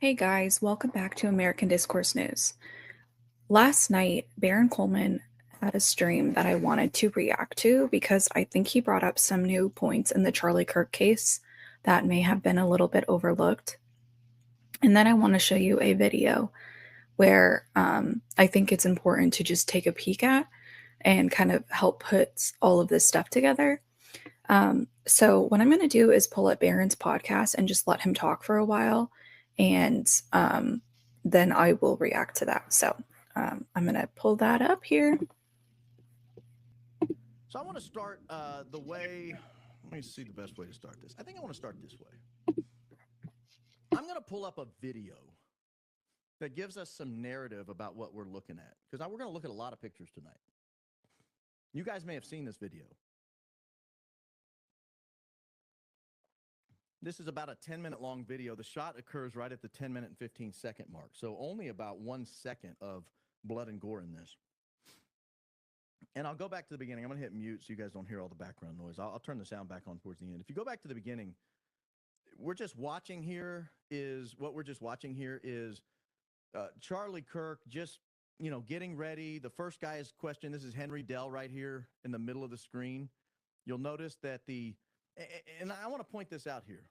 Hey guys, welcome back to American Discourse News. Last night, Baron Coleman had a stream that I wanted to react to because I think he brought up some new points in the Charlie Kirk case that may have been a little bit overlooked. And then I want to show you a video where I think it's important to just take a peek at and kind of help put all of this stuff together. So what I'm going to do is pull up Baron's podcast and just let him talk for a while, and then I will react to that. So I'm going to pull that up here. So I want to start the way, let me see the best way to start this. I think I want to start this way. I'm going to pull up a video that gives us some narrative about what we're looking at, because we're going to look at a lot of pictures tonight. You guys may have seen this video. This is about a 10-minute long video. The shot occurs right at the 10-minute and 15-second mark, so only about 1 second of blood and gore in this. And I'll go back to the beginning. I'm going to hit mute so you guys don't hear all the background noise. I'll turn the sound back on towards the end. If you go back to the beginning, what we're just watching here is Charlie Kirk just, getting ready. The first guy is questioned. This is Henry Dell right here in the middle of the screen. You'll notice that and I want to point this out here.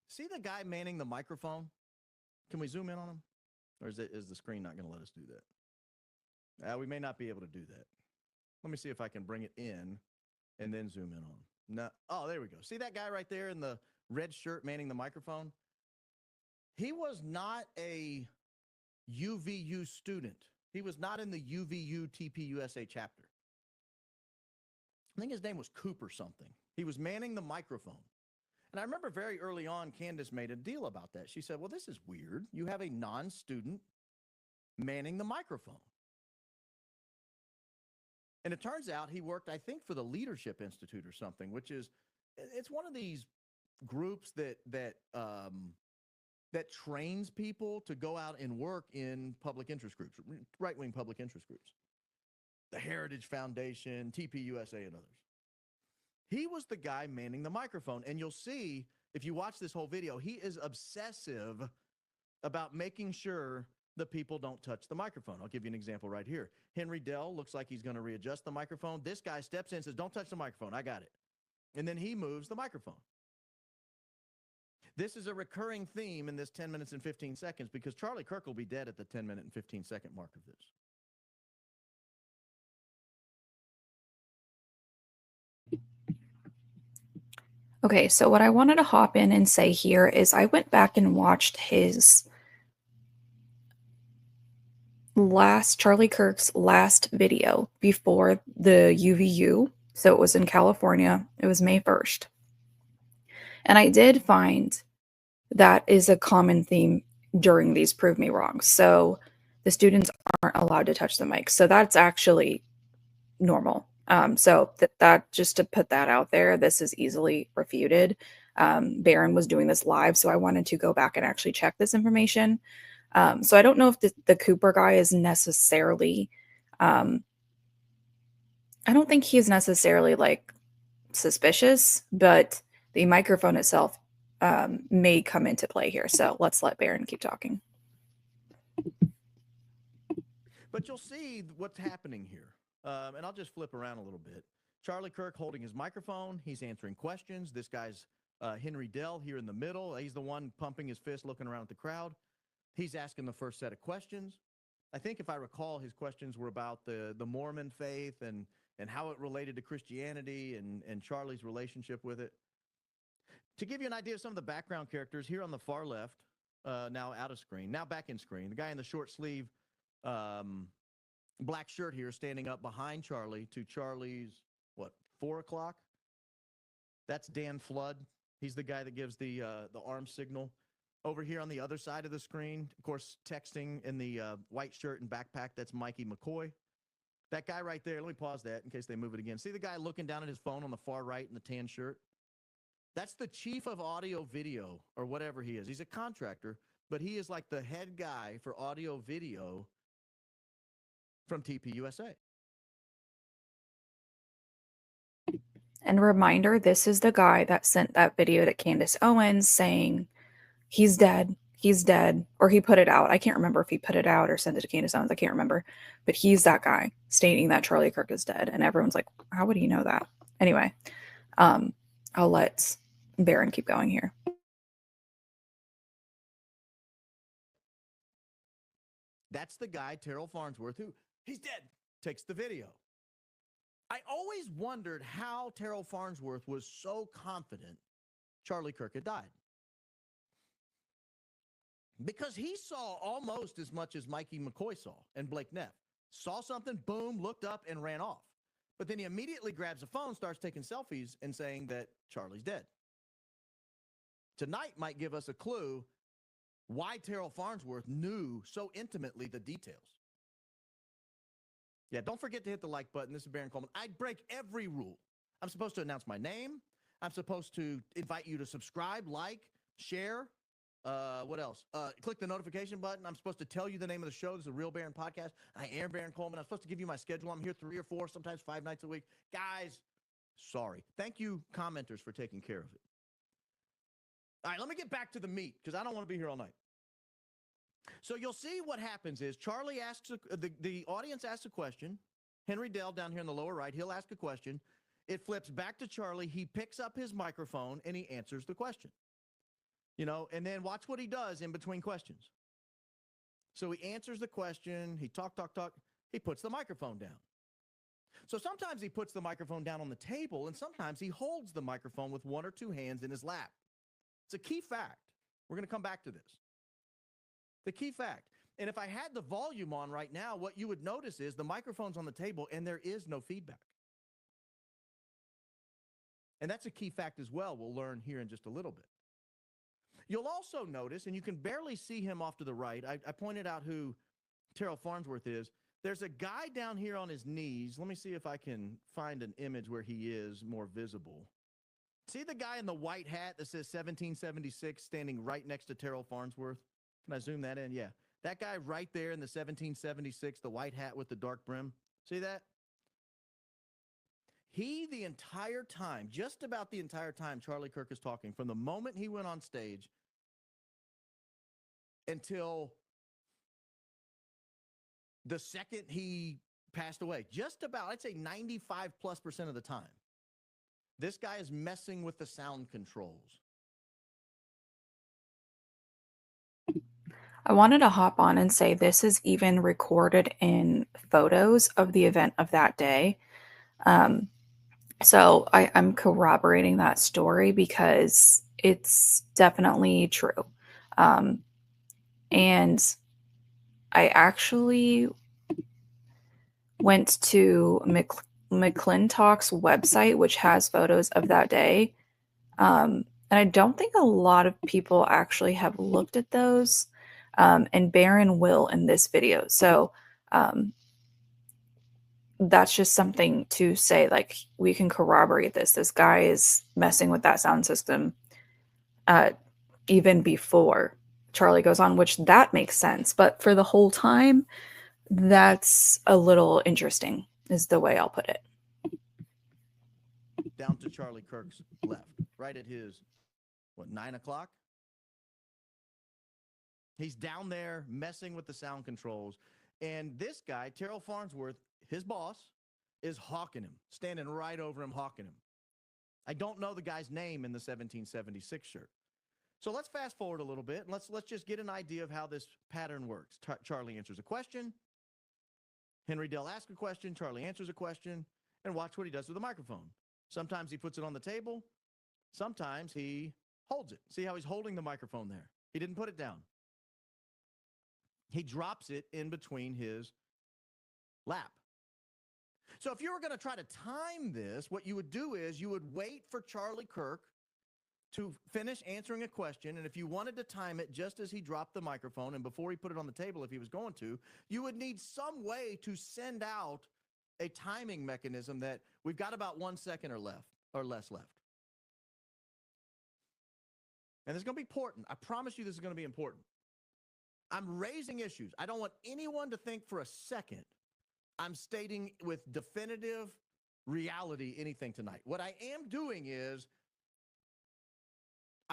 See the guy manning the microphone? Can we zoom in on him? Or is the screen not going to let us do that? We may not be able to do that. Let me see if I can bring it in and then zoom in on. No. Oh, there we go. See that guy right there in the red shirt manning the microphone? He was not a UVU student. He was not in the UVU TPUSA chapter. I think his name was Cooper something. He was manning the microphone. And I remember very early on, Candace made a deal about that. She said, well, this is weird. You have a non-student manning the microphone. And it turns out he worked, I think, for the Leadership Institute or something, it's one of these groups that trains people to go out and work in public interest groups, right-wing public interest groups. The Heritage Foundation, TPUSA, and others. He was the guy manning the microphone. And you'll see, if you watch this whole video, he is obsessive about making sure the people don't touch the microphone. I'll give you an example right here. Henry Dell looks like he's going to readjust the microphone. This guy steps in and says, don't touch the microphone. I got it. And then he moves the microphone. This is a recurring theme in this 10 minutes and 15 seconds because Charlie Kirk will be dead at the 10-minute and 15-second mark of this. Okay, so what I wanted to hop in and say here is I went back and watched his Charlie Kirk's last video before the UVU. So it was in California. It was May 1st. And I did find that is a common theme during these Prove Me Wrong. So the students aren't allowed to touch the mic. So that's actually normal. So that just to put that out there, this is easily refuted. Baron was doing this live, so I wanted to go back and actually check this information. So I don't know if the Cooper guy is necessarily, I don't think he's necessarily like suspicious, but the microphone itself may come into play here. So let's let Baron keep talking. But you'll see what's happening here. And I'll just flip around a little bit. Charlie Kirk holding his microphone. He's answering questions. This guy's Henry Dell here in the middle. He's the one pumping his fist, looking around at the crowd. He's asking the first set of questions. I think if I recall, his questions were about the Mormon faith and how it related to Christianity and Charlie's relationship with it. To give you an idea of some of the background characters, here on the far left, now out of screen, now back in screen, the guy in the short sleeve black shirt here standing up behind Charlie to Charlie's, 4 o'clock? That's Dan Flood. He's the guy that gives the arm signal. Over here on the other side of the screen, of course, texting in the white shirt and backpack, that's Mikey McCoy. That guy right there, let me pause that in case they move it again. See the guy looking down at his phone on the far right in the tan shirt? That's the chief of audio video or whatever he is. He's a contractor, but he is like the head guy for audio video from TPUSA. And reminder, this is the guy that sent that video to Candace Owens saying he's dead. He's dead, or he put it out. I can't remember if he put it out or sent it to Candace Owens. I can't remember. But he's that guy stating that Charlie Kirk is dead. And everyone's like, how would he know that? Anyway, I'll let Baron keep going here. That's the guy, Terrell Farnsworth, who, he's dead, takes the video. I always wondered how Terrell Farnsworth was so confident Charlie Kirk had died. Because he saw almost as much as Mikey McCoy saw and Blake Neff. Saw something, boom, looked up, and ran off. But then he immediately grabs a phone, starts taking selfies, and saying that Charlie's dead. Tonight might give us a clue why Terrell Farnsworth knew so intimately the details. Yeah, don't forget to hit the like button. This is Baron Coleman. I break every rule. I'm supposed to announce my name. I'm supposed to invite you to subscribe, like, share. What else? Click the notification button. I'm supposed to tell you the name of the show. This is a Real Baron podcast. I am Baron Coleman. I'm supposed to give you my schedule. I'm here 3 or 4, sometimes 5 nights a week. Guys, sorry. Thank you, commenters, for taking care of it. All right, let me get back to the meat because I don't want to be here all night. So you'll see what happens is Charlie asks, the audience asks a question. Henry Dell down here in the lower right, he'll ask a question. It flips back to Charlie. He picks up his microphone and he answers the question. You know, and then watch what he does in between questions. So he answers the question. He talk. He puts the microphone down. So sometimes he puts the microphone down on the table, and sometimes he holds the microphone with 1 or 2 hands in his lap. It's a key fact. We're going to come back to this. The key fact. And if I had the volume on right now, what you would notice is the microphone's on the table and there is no feedback. And that's a key fact as well. We'll learn here in just a little bit. You'll also notice, and you can barely see him off to the right. I pointed out who Terrell Farnsworth is. There's a guy down here on his knees. Let me see if I can find an image where he is more visible. See the guy in the white hat that says 1776 standing right next to Terrell Farnsworth? Can I zoom that in? Yeah. That guy right there in the 1776, the white hat with the dark brim. See that? He, the entire time, just about the entire time Charlie Kirk is talking, from the moment he went on stage until the second he passed away, just about, I'd say 95+% of the time, this guy is messing with the sound controls. I wanted to hop on and say this is even recorded in photos of the event of that day. So I'm corroborating that story because it's definitely true. And I actually went to McClintock's website, which has photos of that day. And I don't think a lot of people actually have looked at those. And Baron will in this video. So that's just something to say, like, we can corroborate this. This guy is messing with that sound system even before Charlie goes on, which that makes sense. But for the whole time, that's a little interesting, is the way I'll put it. Down to Charlie Kirk's left, right at his, 9 o'clock? He's down there messing with the sound controls. And this guy, Terrell Farnsworth, his boss, is hawking him, standing right over him, hawking him. I don't know the guy's name in the 1776 shirt. So let's fast forward a little bit, and let's just get an idea of how this pattern works. Charlie answers a question. Henry Dell asks a question. Charlie answers a question. And watch what he does with the microphone. Sometimes he puts it on the table. Sometimes he holds it. See how he's holding the microphone there? He didn't put it down. He drops it in between his lap. So if you were going to try to time this, what you would do is you would wait for Charlie Kirk to finish answering a question. And if you wanted to time it just as he dropped the microphone and before he put it on the table, if he was going to, you would need some way to send out a timing mechanism that we've got about 1 second or less left. And this is going to be important. I promise you this is going to be important. I'm raising issues. I don't want anyone to think for a second I'm stating with definitive reality anything tonight. What I am doing is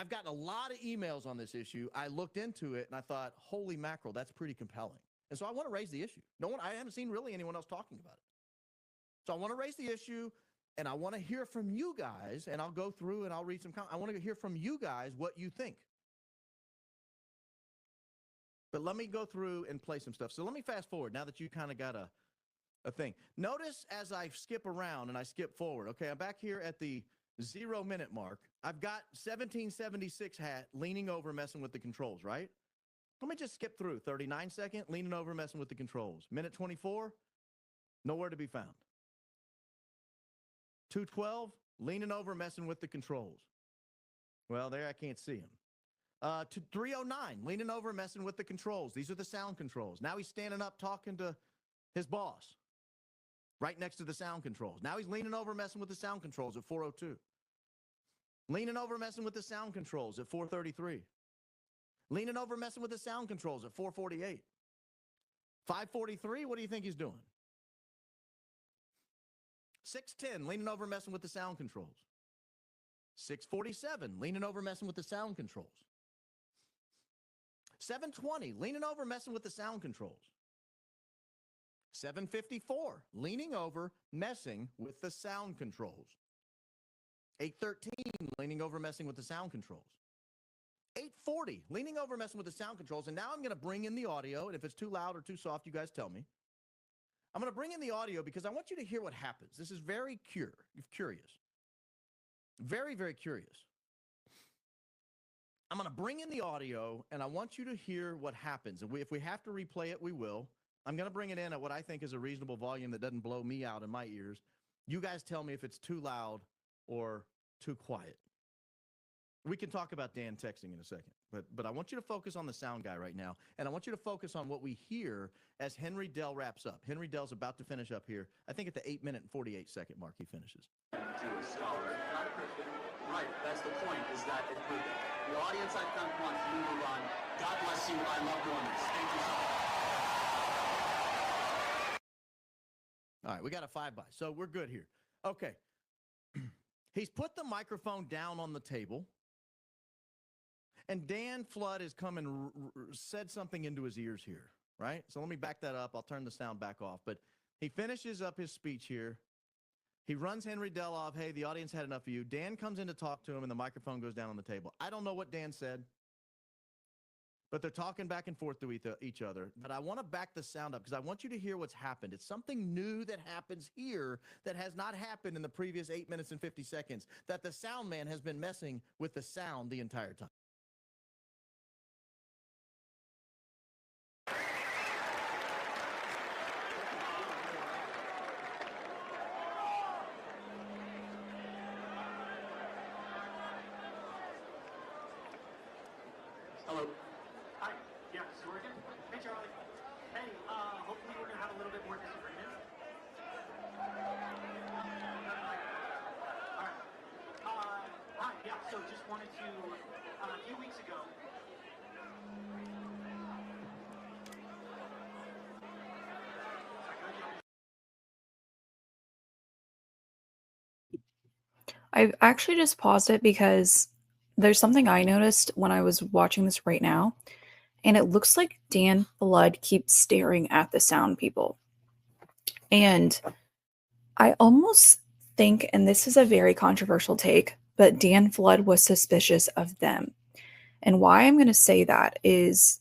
I've gotten a lot of emails on this issue. I looked into it and I thought, holy mackerel, that's pretty compelling. And so I want to raise the issue. I haven't seen really anyone else talking about it. So I want to raise the issue and I want to hear from you guys, and I'll go through and I'll read some comments. I want to hear from you guys what you think. But let me go through and play some stuff. So let me fast forward now that you kind of got a thing. Notice as I skip around and I skip forward. Okay, I'm back here at the 0 minute mark. I've got 1776 hat leaning over, messing with the controls, right? Let me just skip through. 39 second, leaning over, messing with the controls. Minute 24, nowhere to be found. 212, leaning over, messing with the controls. Well, there I can't see him. To 309, leaning over, messing with the controls. These are the sound controls. Now he's standing up talking to his boss right next to the sound controls. Now he's leaning over, messing with the sound controls at 402. Leaning over, messing with the sound controls at 433. Leaning over, messing with the sound controls at 448. 543, what do you think he's doing? 610, leaning over, messing with the sound controls. 647, leaning over, messing with the sound controls. 720, leaning over, messing with the sound controls. 754, leaning over, messing with the sound controls. 813, leaning over, messing with the sound controls. 840, leaning over, messing with the sound controls. And now I'm going to bring in the audio, and if it's too loud or too soft, you guys tell me. I'm going to bring in the audio because I want you to hear what happens. This is very curious. Very, very curious. I'm going to bring in the audio, and I want you to hear what happens. And if we have to replay it, we will. I'm going to bring it in at what I think is a reasonable volume that doesn't blow me out in my ears. You guys tell me if it's too loud or too quiet. We can talk about Dan texting in a second, but I want you to focus on the sound guy right now, and I want you to focus on what we hear as Henry Dell wraps up. Henry Dell's about to finish up here. I think at the 8 minute and 48 second mark he finishes. To a scholar, not a Christian. Right, that's the point, is that if the audience I think wants you to run, God bless you, I love doing this. Thank you so much. All right, we got a 5-by, so we're good here. Okay. He's put the microphone down on the table. And Dan Flood has come and said something into his ears here, right? So let me back that up. I'll turn the sound back off. But he finishes up his speech here. He runs Henry Dell off. Hey, the audience had enough of you. Dan comes in to talk to him, and the microphone goes down on the table. I don't know what Dan said, but they're talking back and forth to each other. But I want to back the sound up because I want you to hear what's happened. It's something new that happens here that has not happened in the previous 8 minutes and 50 seconds, that the sound man has been messing with the sound the entire time. Hello. Hi. Yeah, is it working? Hey, Charlie. Hey, hopefully we're going to have a little bit more disagreement. All right. Hi, yeah, so just wanted to, a few weeks ago, I actually just paused it because there's something I noticed when I was watching this right now, and it looks like Dan Flood keeps staring at the sound people. And I almost think, and this is a very controversial take, but Dan Flood was suspicious of them. And why I'm going to say that is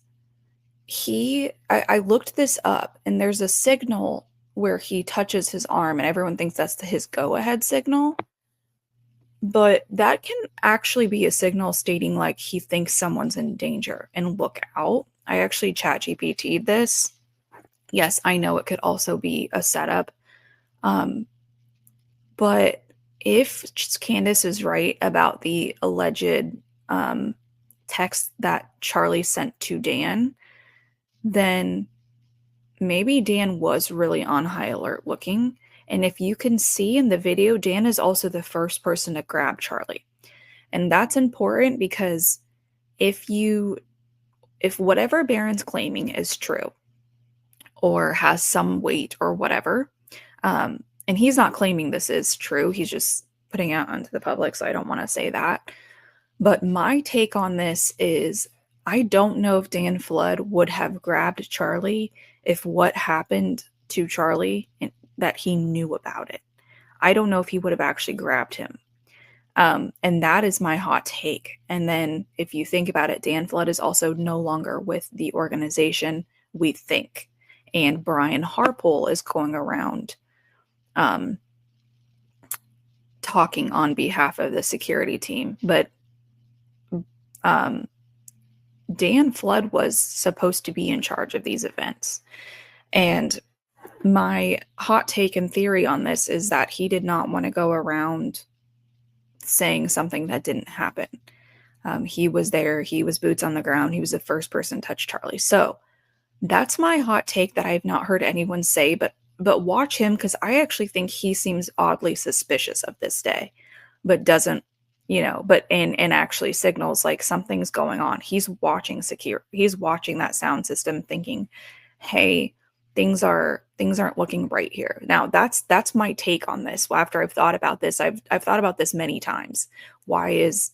I looked this up, and there's a signal where he touches his arm, and everyone thinks that's his go-ahead signal. But that can actually be a signal stating like he thinks someone's in danger and look out. I actually ChatGPT'd this. Yes, I know it could also be a setup. But if Candace is right about the alleged text that Charlie sent to Dan, then maybe Dan was really on high alert looking. And if you can see in the video, Dan is also the first person to grab Charlie. And that's important because if whatever Barron's claiming is true or has some weight or whatever, and he's not claiming this is true, he's just putting it out onto the public, so I don't want to say that. But my take on this is I don't know if Dan Flood would have grabbed Charlie if what happened to Charlie that he knew about it. I don't know if he would have actually grabbed him. And that is my hot take. And then if you think about it, Dan Flood is also no longer with the organization, we think. And Brian Harpole is going around um, talking on behalf of the security team. But um, Dan Flood was supposed to be in charge of these events. And my hot take and theory on this is that he did not want to go around saying something that didn't happen. He was there, he was boots on the ground, he was the first person to touch Charlie. So that's my hot take that I've not heard anyone say, but watch him because I actually think he seems oddly suspicious of this day, but doesn't, but and actually signals like something's going on. He's watching he's watching that sound system thinking, hey, things aren't looking right here. Now that's my take on this. After I've thought about this, I've thought about this many times. Why is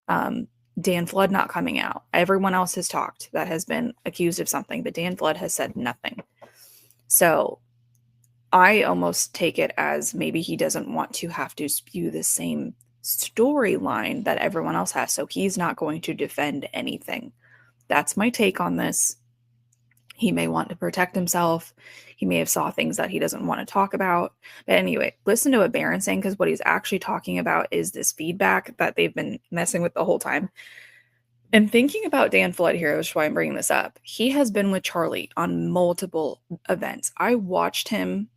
Dan Flood not coming out? Everyone else has talked that has been accused of something, but Dan Flood has said nothing. So I almost take it as maybe he doesn't want to have to spew the same storyline that everyone else has. So he's not going to defend anything. That's my take on this. He may want to protect himself. He may have saw things that he doesn't want to talk about. But anyway, listen to what Baron's saying, because what he's actually talking about is this feedback that they've been messing with the whole time. And thinking about Dan Flood here, which is why I'm bringing this up, he has been with Charlie on multiple events. I watched him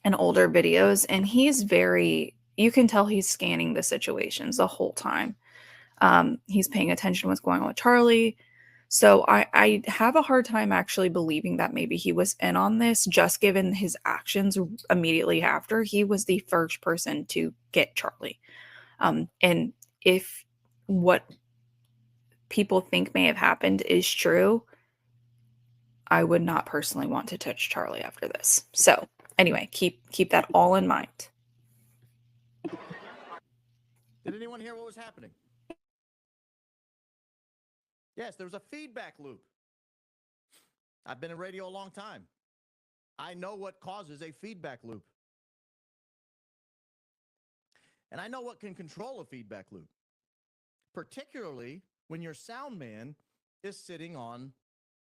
in older videos, and you can tell he's scanning the situations the whole time. He's paying attention to what's going on with Charlie. So I have a hard time actually believing that maybe he was in on this, just given his actions immediately after. He was the first person to get Charlie. And if what people think may have happened is true, I would not personally want to touch Charlie after this. So anyway, keep that all in mind. Did anyone hear what was happening? Yes, there was a feedback loop. I've been in radio a long time. I know what causes a feedback loop. And I know what can control a feedback loop, particularly when your sound man is sitting on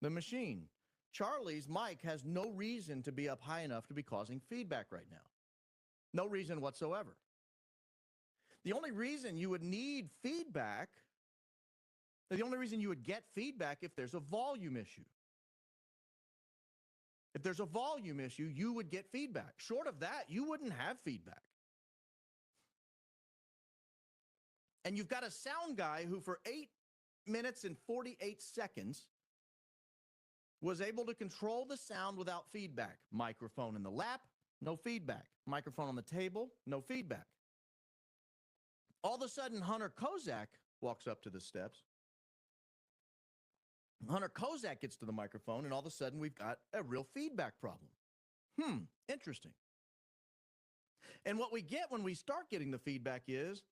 the machine. Charlie's mic has no reason to be up high enough to be causing feedback right now. No reason whatsoever. The only reason you would need feedback, the only reason you would get feedback if there's a volume issue. If there's a volume issue, you would get feedback. Short of that, you wouldn't have feedback. And you've got a sound guy who for 8 minutes and 48 seconds was able to control the sound without feedback. Microphone in the lap, no feedback. Microphone on the table, no feedback. All of a sudden, Hunter Kozak walks up to the steps. Hunter Kozak gets to the microphone, and all of a sudden, we've got a real feedback problem. Interesting. And what we get when we start getting the feedback is,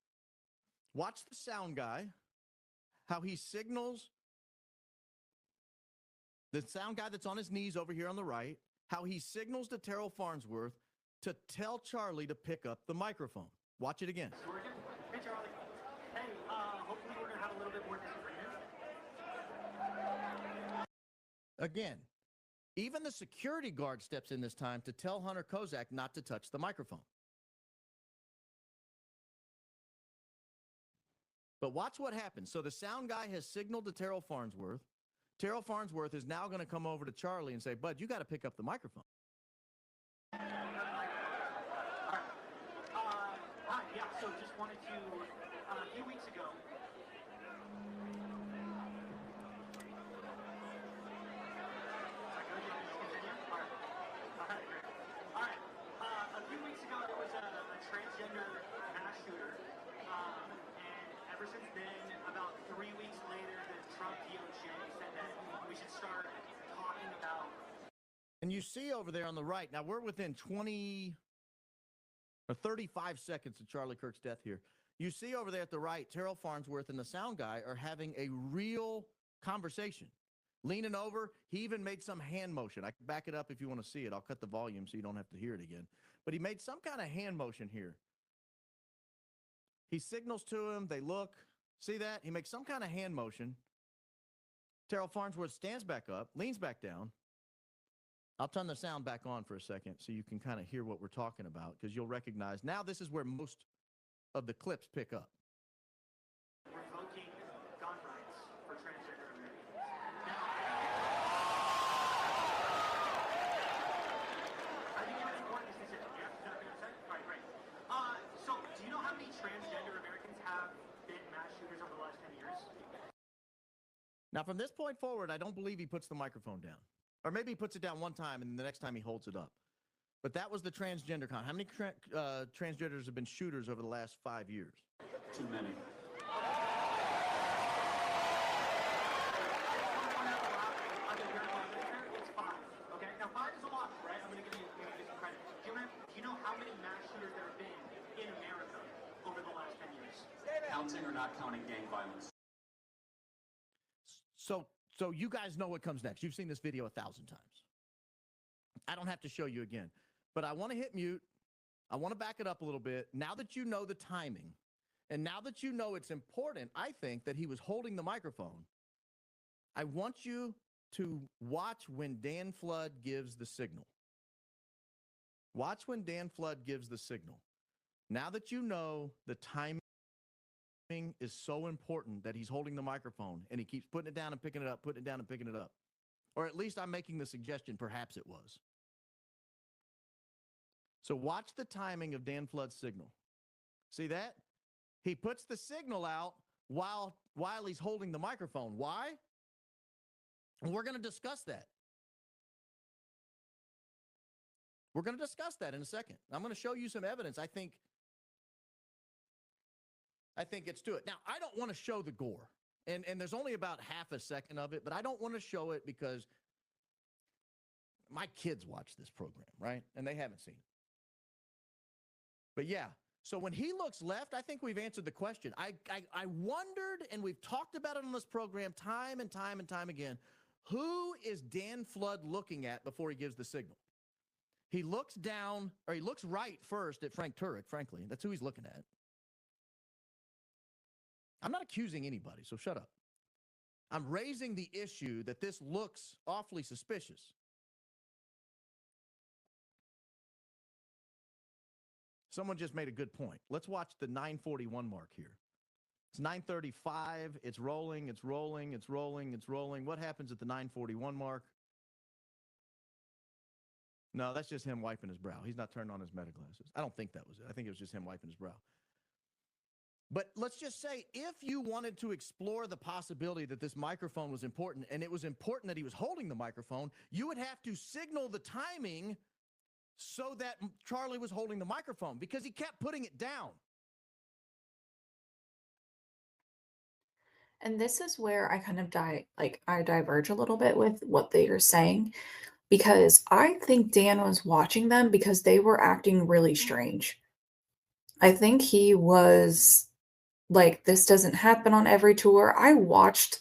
watch the sound guy, how he signals, the sound guy that's on his knees over here on the right, how he signals to Terrell Farnsworth to tell Charlie to pick up the microphone. Watch it again. Hey, Charlie. Hey, hopefully we're going to have a little bit more time for you. Again, even the security guard steps in this time to tell Hunter Kozak not to touch the microphone. But watch what happens. So the sound guy has signaled to Terrell Farnsworth. Terrell Farnsworth is now going to come over to Charlie and say, Bud, you got to pick up the microphone. Hi, yeah, so just wanted to, a few weeks ago, a few weeks ago there was a transgender mass shooter, and ever since then, about 3 weeks later, the Trump DOJ said that we should start talking about. And you see over there on the right, now we're within 20 or 35 seconds of Charlie Kirk's death here. You see over there at the right, Terrell Farnsworth and the sound guy are having a real conversation. Leaning over, he even made some hand motion. I can back it up if you want to see it. I'll cut the volume so you don't have to hear it again. But he made some kind of hand motion here. He signals to him. They look. See that? He makes some kind of hand motion. Terrell Farnsworth stands back up, leans back down. I'll turn the sound back on for a second so you can kind of hear what we're talking about, because you'll recognize now this is where most of the clips pick up. Revoking gun rights for transgender Americans. I think it's important to say, yeah, is that what you're saying? All right, great. So, do you know how many transgender Americans have been mass shooters over the last 10 years? Now, from this point forward, I don't believe he puts the microphone down. Or maybe he puts it down one time and the next time he holds it up. But that was the transgender count. How many transgenders have been shooters over the last 5 years? Too many. It's 5. Okay, now 5 is a lot, right? I'm going to give you some credit. Do you know how many mass shooters there have been in America over the last 10 years? Counting or not counting gang violence? So you guys know what comes next. You've seen this video 1,000 times. I don't have to show you again. But I want to hit mute. I want to back it up a little bit. Now that you know the timing, and now that you know it's important, I think, that he was holding the microphone, I want you to watch when Dan Flood gives the signal. Watch when Dan Flood gives the signal. Now that you know the timing is so important that he's holding the microphone and he keeps putting it down and picking it up, putting it down and picking it up. Or at least I'm making the suggestion, perhaps it was. So watch the timing of Dan Flood's signal. See that? He puts the signal out while he's holding the microphone. Why? And we're going to discuss that. We're going to discuss that in a second. I'm going to show you some evidence. I think it's to it. Now, I don't want to show the gore. And there's only about half a second of it, but I don't want to show it because my kids watch this program, right? And they haven't seen it. But yeah, so when he looks left, I think we've answered the question. I wondered, and we've talked about it on this program time and time and time again, who is Dan Flood looking at before he gives the signal? He looks down, or he looks right first at Frank Turek, frankly. That's who he's looking at. I'm not accusing anybody, so shut up. I'm raising the issue that this looks awfully suspicious. Someone just made a good point. Let's watch the 9:41 mark here. It's 9:35. It's rolling, it's rolling, it's rolling, it's rolling. What happens at the 9:41 mark? No, that's just him wiping his brow. He's not turning on his meta glasses. I don't think that was it. I think it was just him wiping his brow. But let's just say if you wanted to explore the possibility that this microphone was important, and it was important that he was holding the microphone, you would have to signal the timing so that Charlie was holding the microphone, because he kept putting it down. And this is where I kind of I diverge a little bit with what they are saying, because I think Dan was watching them because they were acting really strange. I think he was like, this doesn't happen on every tour. I watched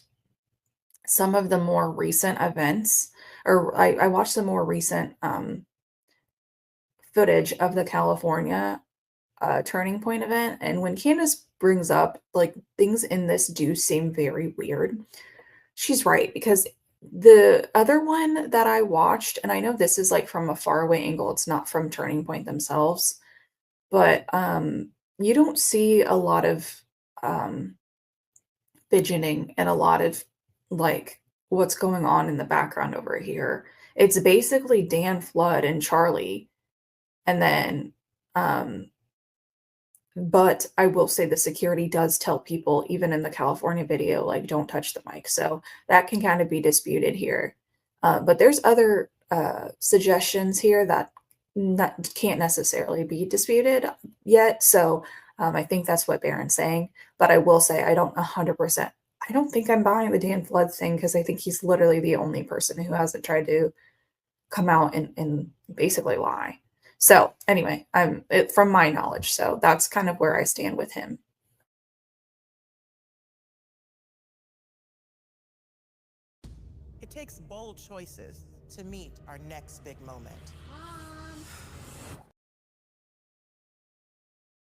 some of the more recent events, or I watched the more recent footage of the California Turning Point event. And when Candace brings up, like, things in this do seem very weird, she's right, because the other one that I watched, and I know this is like from a faraway angle, it's not from Turning Point themselves, but you don't see a lot of fidgeting and a lot of like what's going on in the background over here. It's basically Dan Flood and Charlie. And then, but I will say the security does tell people, even in the California video, like, don't touch the mic. So that can kind of be disputed here. But there's other suggestions here that can't necessarily be disputed yet. So I think that's what Barron's saying. But I will say, I don't 100%. I don't think I'm buying the Dan Flood thing, because I think he's literally the only person who hasn't tried to come out and basically lie. So anyway, from my knowledge, so that's kind of where I stand with him. It takes bold choices to meet our next big moment.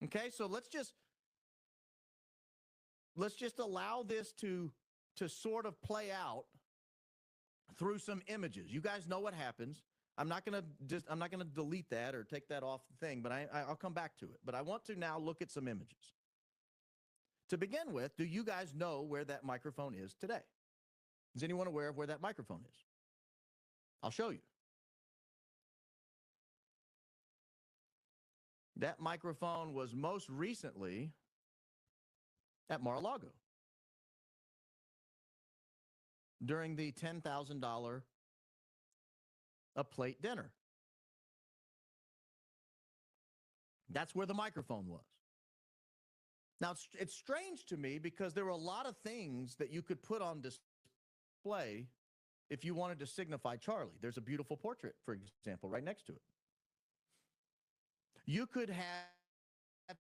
Okay, so let's just allow this to sort of play out through some images. You guys know what happens. I'm not gonna delete that or take that off the thing, but I'll come back to it. But I want to now look at some images. To begin with, do you guys know where that microphone is today? Is anyone aware of where that microphone is? I'll show you. That microphone was most recently at Mar-a-Lago during the $10,000 a plate dinner. That's where the microphone was. Now, it's strange to me because there were a lot of things that you could put on display if you wanted to signify Charlie. There's a beautiful portrait, for example, right next to it. You could have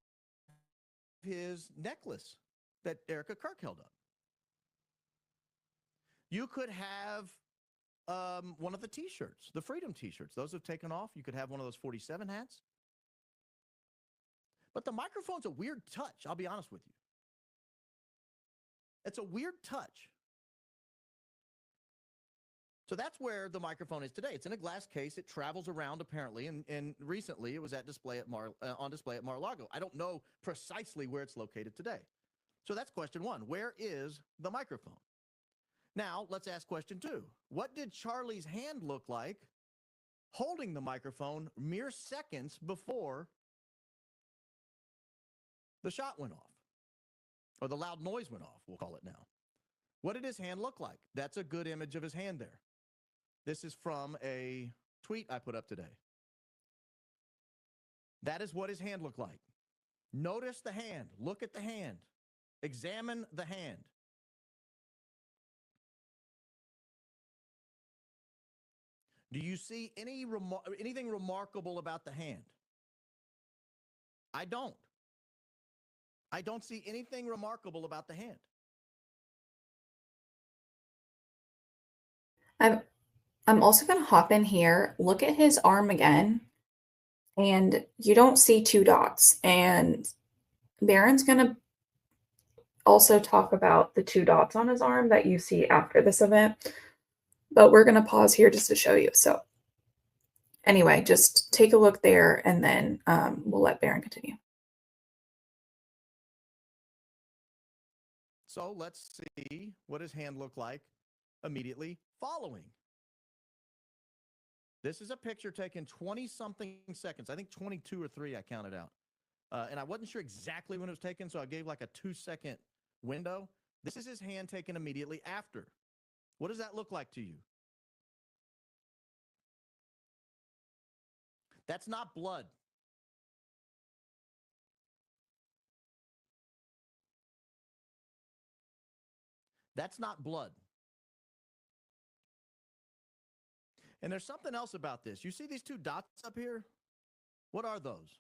his necklace that Erica Kirk held up. You could have one of the T-shirts, the Freedom T-shirts. Those have taken off. You could have one of those 47 hats. But the microphone's a weird touch, I'll be honest with you. It's a weird touch. So that's where the microphone is today. It's in a glass case. It travels around apparently, and recently it was on display at Mar-a-Lago. I don't know precisely where it's located today. So that's question one. Where is the microphone? Now, let's ask question two. What did Charlie's hand look like holding the microphone mere seconds before the shot went off? Or the loud noise went off, we'll call it now. What did his hand look like? That's a good image of his hand there. This is from a tweet I put up today. That is what his hand looked like. Notice the hand. Look at the hand. Examine the hand. Do you see anything remarkable about the hand? I don't. I don't see anything remarkable about the hand. I'm also going to hop in here, look at his arm again, and you don't see two dots. And Baron's going to also talk about the two dots on his arm that you see after this event. But we're going to pause here just to show you. So anyway, just take a look there, and then we'll let Baron continue. So let's see what his hand looked like immediately following. This is a picture taken 20-something seconds. I think 22 or 3 I counted out. And I wasn't sure exactly when it was taken, so I gave like a 2-second window. This is his hand taken immediately after. What does that look like to you? That's not blood. That's not blood. And there's something else about this. You see these two dots up here? What are those?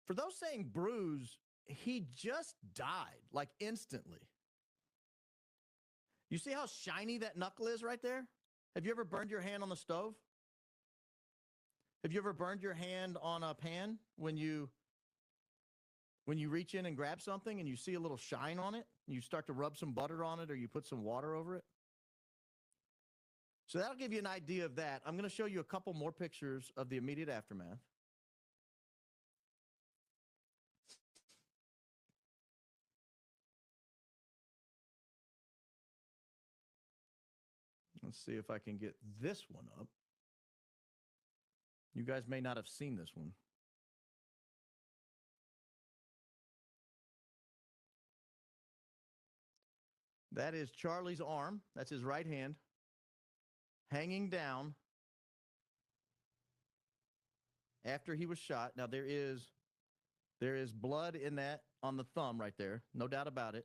For those saying bruise, he just died, like instantly. You see how shiny that knuckle is right there? Have you ever burned your hand on the stove? Have you ever burned your hand on a pan when you reach in and grab something and you see a little shine on it? And you start to rub some butter on it or you put some water over it? So that'll give you an idea of that. I'm going to show you a couple more pictures of the immediate aftermath. Let's see if I can get this one up. You guys may not have seen this one. That is Charlie's arm. That's his right hand hanging down after he was shot. Now there is blood in that on the thumb right there. No doubt about it.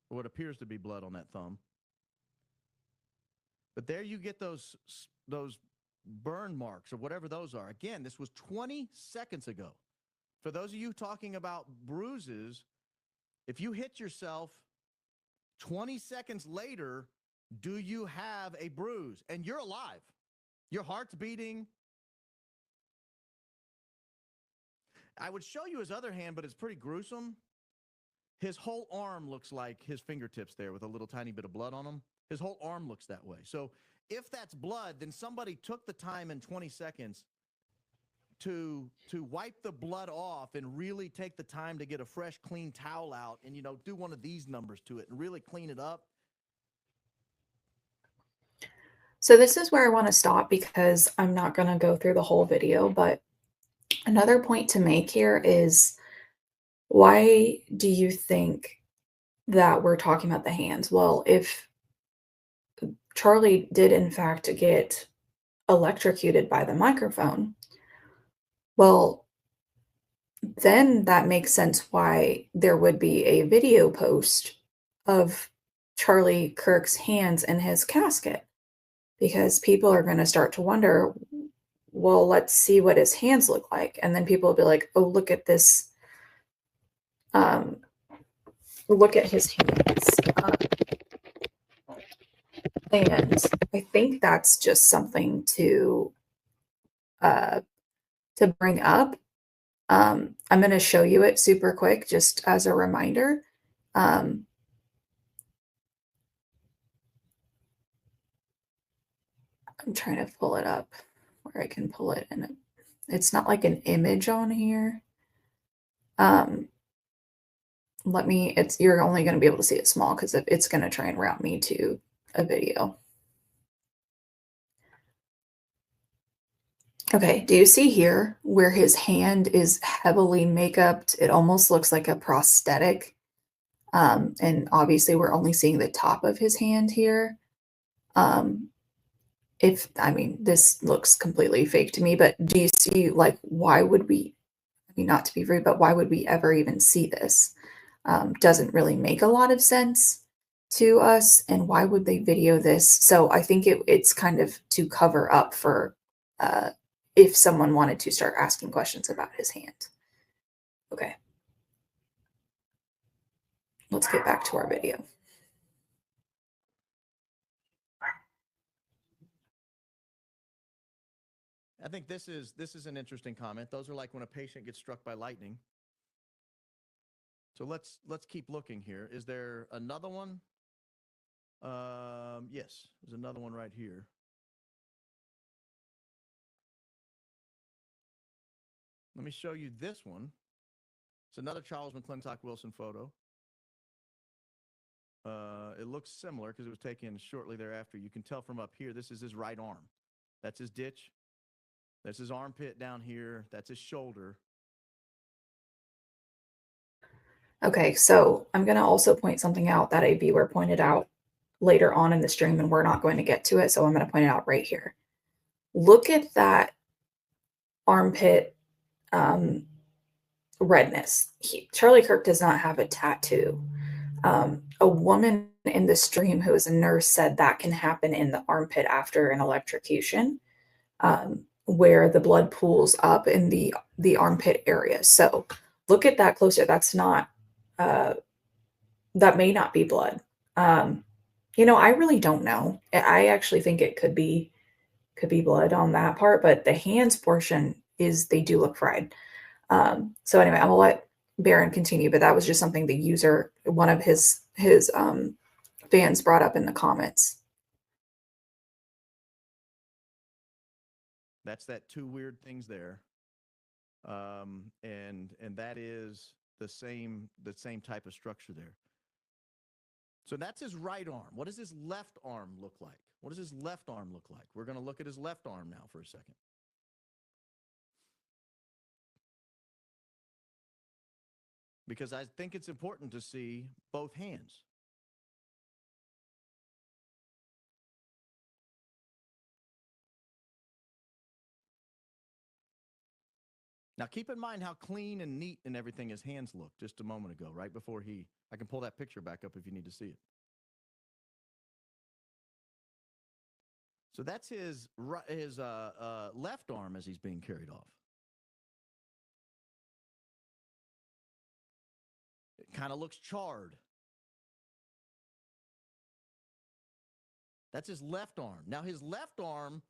Or what appears to be blood on that thumb. But there you get those burn marks or whatever those are. Again, this was 20 seconds ago. For those of you talking about bruises, if you hit yourself 20 seconds later, do you have a bruise? And you're alive. Your heart's beating. I would show you his other hand, but it's pretty gruesome. His whole arm looks like his fingertips there with a little tiny bit of blood on them. His whole arm looks that way. So if that's blood, then somebody took the time in 20 seconds to wipe the blood off and really take the time to get a fresh, clean towel out and, do one of these numbers to it and really clean it up. So this is where I want to stop because I'm not going to go through the whole video, but another point to make here is, why do you think that we're talking about the hands? Well, if Charlie did in fact get electrocuted by the microphone, well, then that makes sense why there would be a video post of Charlie Kirk's hands in his casket, because people are going to start to wonder, well, let's see what his hands look like. And then people will be like, oh, look at this. Look at his hands. And I think that's just something to bring up. I'm going to show you it super quick, just as a reminder. I'm trying to pull it up where I can pull it, and it's not like an image on here. You're only going to be able to see it small because it's going to try and route me to a video. Okay, do you see here where his hand is heavily make-upped? It almost looks like a prosthetic. And obviously we're only seeing the top of his hand here. This looks completely fake to me, but do you see, like, why would we, not to be rude, but why would we ever even see this? Doesn't really make a lot of sense to us. And why would they video this? So I think it's kind of to cover up for if someone wanted to start asking questions about his hand. Okay. Let's get back to our video. I think this is an interesting comment. Those are like when a patient gets struck by lightning. So let's keep looking here. Is there another one? Yes, there's another one right here. Let me show you this one. It's another Charles McClintock Wilson photo. It looks similar because it was taken shortly thereafter. You can tell from up here, this is his right arm. That's his ditch. That's his armpit down here. That's his shoulder. Okay, so I'm going to also point something out that a viewer pointed out later on in the stream, and we're not going to get to it, so I'm going to point it out right here. Look at that armpit redness. Charlie Kirk does not have a tattoo. A woman in the stream who is a nurse said that can happen in the armpit after an electrocution, where the blood pools up in the armpit area. So look at that closer. That's not, that may not be blood. I really don't know. I actually think it could be blood on that part, but the hands portion they do look fried. So anyway, I'm gonna let Baron continue, but that was just something the user, one of his fans, brought up in the comments. That's that two weird things there. And that is the same type of structure there. So that's his right arm. What does his left arm look like? What does his left arm look like? We're going to look at his left arm now for a second. Because I think it's important to see both hands. Now, keep in mind how clean and neat and everything his hands look just a moment ago, right before I can pull that picture back up if you need to see it. So that's his left arm as he's being carried off. It kind of looks charred. That's his left arm. Now, his left arm,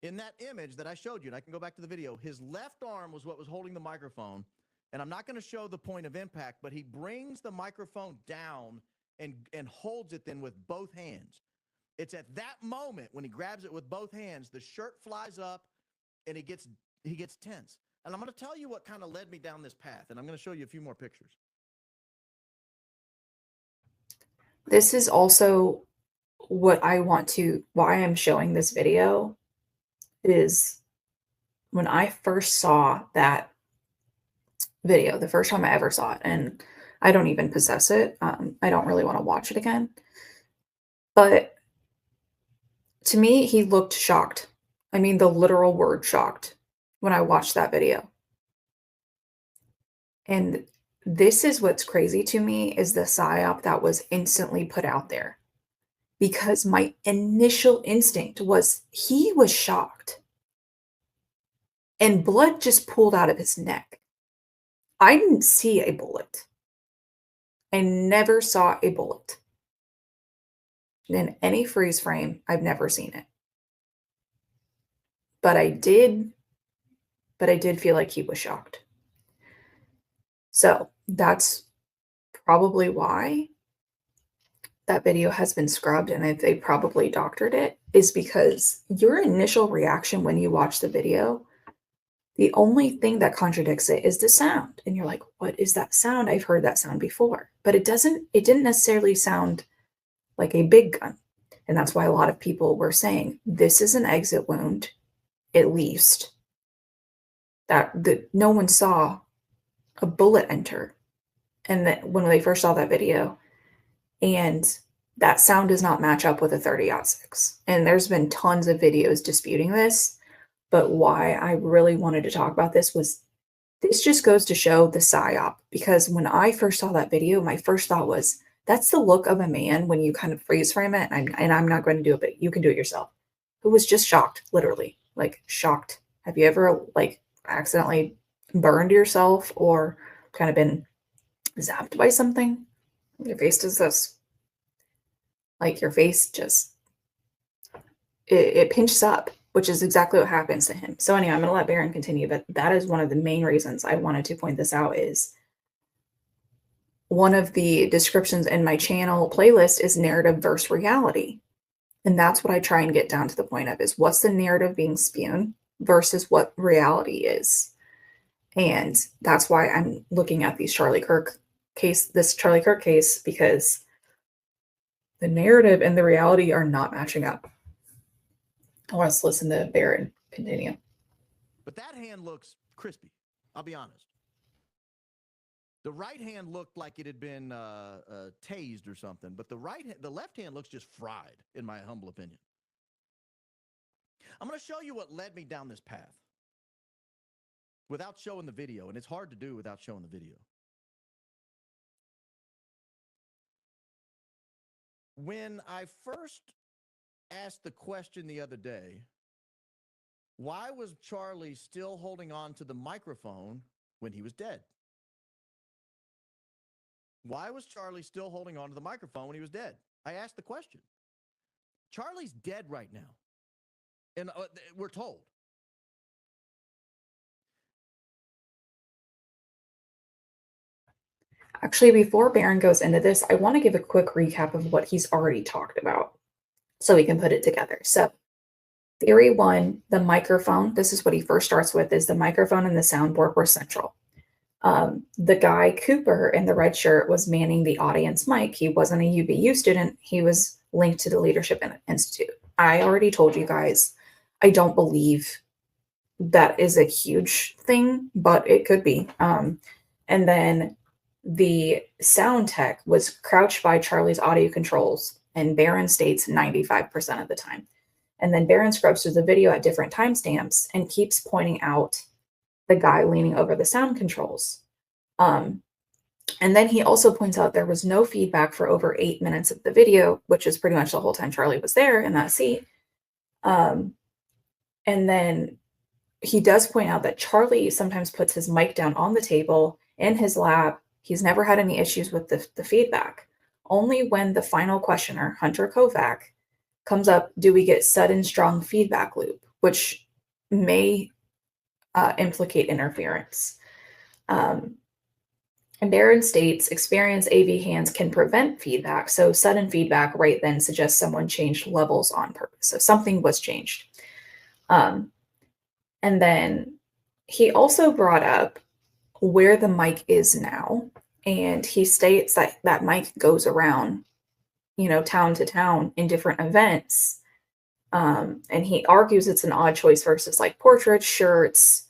in that image that I showed you, and I can go back to the video, his left arm was what was holding the microphone. And I'm not going to show the point of impact, but he brings the microphone down and holds it then with both hands. It's at that moment when he grabs it with both hands, the shirt flies up and he gets tense. And I'm going to tell you what kind of led me down this path, and I'm going to show you a few more pictures. This is also why I'm showing this video is when I first saw that video, the first time I ever saw it, and I don't even possess it. I don't really want to watch it again. But to me, he looked shocked. I mean, the literal word shocked when I watched that video. And this is what's crazy to me is the psyop that was instantly put out there. Because my initial instinct was he was shocked. And blood just pooled out of his neck. I didn't see a bullet. I never saw a bullet. In any freeze frame, I've never seen it. But I did feel like he was shocked. So that's probably why that video has been scrubbed and they probably doctored it, is because your initial reaction when you watch the video, the only thing that contradicts it is the sound. And you're like, what is that sound? I've heard that sound before. But it didn't necessarily sound like a big gun. And that's why a lot of people were saying, this is an exit wound, at least. That no one saw a bullet enter. And that when they first saw that video, and that sound does not match up with a 30-06. And there's been tons of videos disputing this. But why I really wanted to talk about this was this just goes to show the psyop. Because when I first saw that video, my first thought was, that's the look of a man when you kind of freeze frame it. And I'm not going to do it, but you can do it yourself. Who was just shocked, literally, like shocked. Have you ever like accidentally burned yourself or kind of been zapped by something? Your face does this. Like your face just, it pinches up, which is exactly what happens to him. So anyway, I'm going to let Baron continue, but that is one of the main reasons I wanted to point this out is one of the descriptions in my channel playlist is narrative versus reality. And that's what I try and get down to the point of is what's the narrative being spewed versus what reality is. And that's why I'm looking at this Charlie Kirk case, because the narrative and the reality are not matching up. Let's listen to Baron continue. But that hand looks crispy. I'll be honest. The right hand looked like it had been tased or something, but the left hand looks just fried, in my humble opinion. I'm going to show you what led me down this path without showing the video, and it's hard to do without showing the video. When I first asked the question the other day, why was Charlie still holding on to the microphone when he was dead? Why was Charlie still holding on to the microphone when he was dead? I asked the question. Charlie's dead right now. And we're told. Actually, before Baron goes into this, I want to give a quick recap of what he's already talked about so we can put it together. So, theory one, the microphone, this is what he first starts with, is the microphone and the soundboard were central. The guy, Cooper, in the red shirt was manning the audience mic. He wasn't a UVU student. He was linked to the Leadership Institute. I already told you guys, I don't believe that is a huge thing, but it could be. And then the sound tech was crouched by Charlie's audio controls, and Baron states 95% of the time. And then Baron scrubs through the video at different timestamps and keeps pointing out the guy leaning over the sound controls. And then he also points out there was no feedback for over 8 minutes of the video, which is pretty much the whole time Charlie was there in that seat. And then he does point out that Charlie sometimes puts his mic down on the table in his lap. He's never had any issues with the feedback. Only when the final questioner, Hunter Kovac, comes up, do we get sudden strong feedback loop, which may implicate interference. And Barron states experienced AV hands can prevent feedback. So sudden feedback right then suggests someone changed levels on purpose. So something was changed. And then he also brought up where the mic is now. And he states that that mic goes around, town to town in different events. And he argues it's an odd choice versus like portraits, shirts,